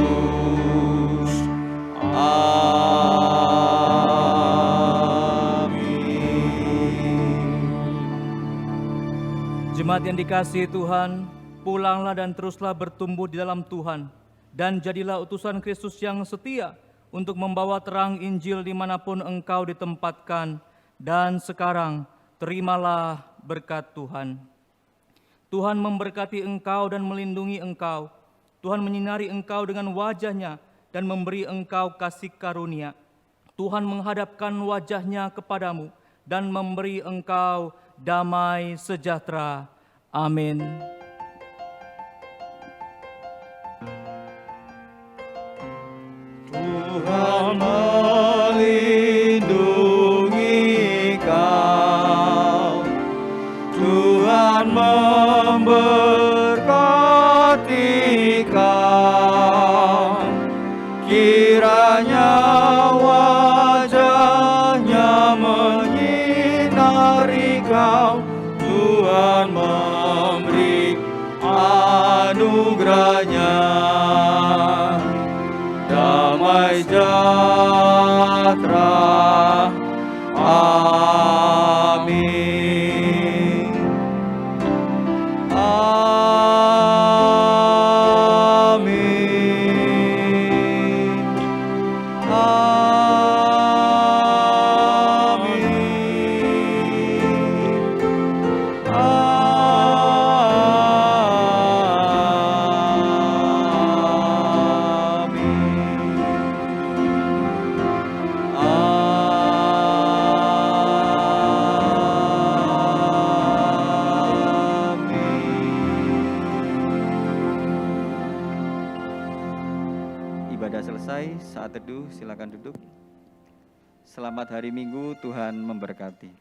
Jemaat yang dikasihi Tuhan, pulanglah dan teruslah bertumbuh di dalam Tuhan, dan jadilah utusan Kristus yang setia untuk membawa terang Injil dimanapun engkau ditempatkan. Dan sekarang, terimalah berkat Tuhan. Tuhan memberkati engkau dan melindungi engkau. Tuhan menyinari engkau dengan wajah-Nya dan memberi engkau kasih karunia. Tuhan menghadapkan wajah-Nya kepadamu dan memberi engkau damai sejahtera. Amin. Tuhan melindungi kau, Tuhan memberkati kau, kiranya wajah-Nya menyinari kau, Tuhan memberi anugerah-Nya, damai sejahtera. Amin. Amin. Ibadah selesai, saat teduh silakan duduk. Selamat hari Minggu, Tuhan memberkati.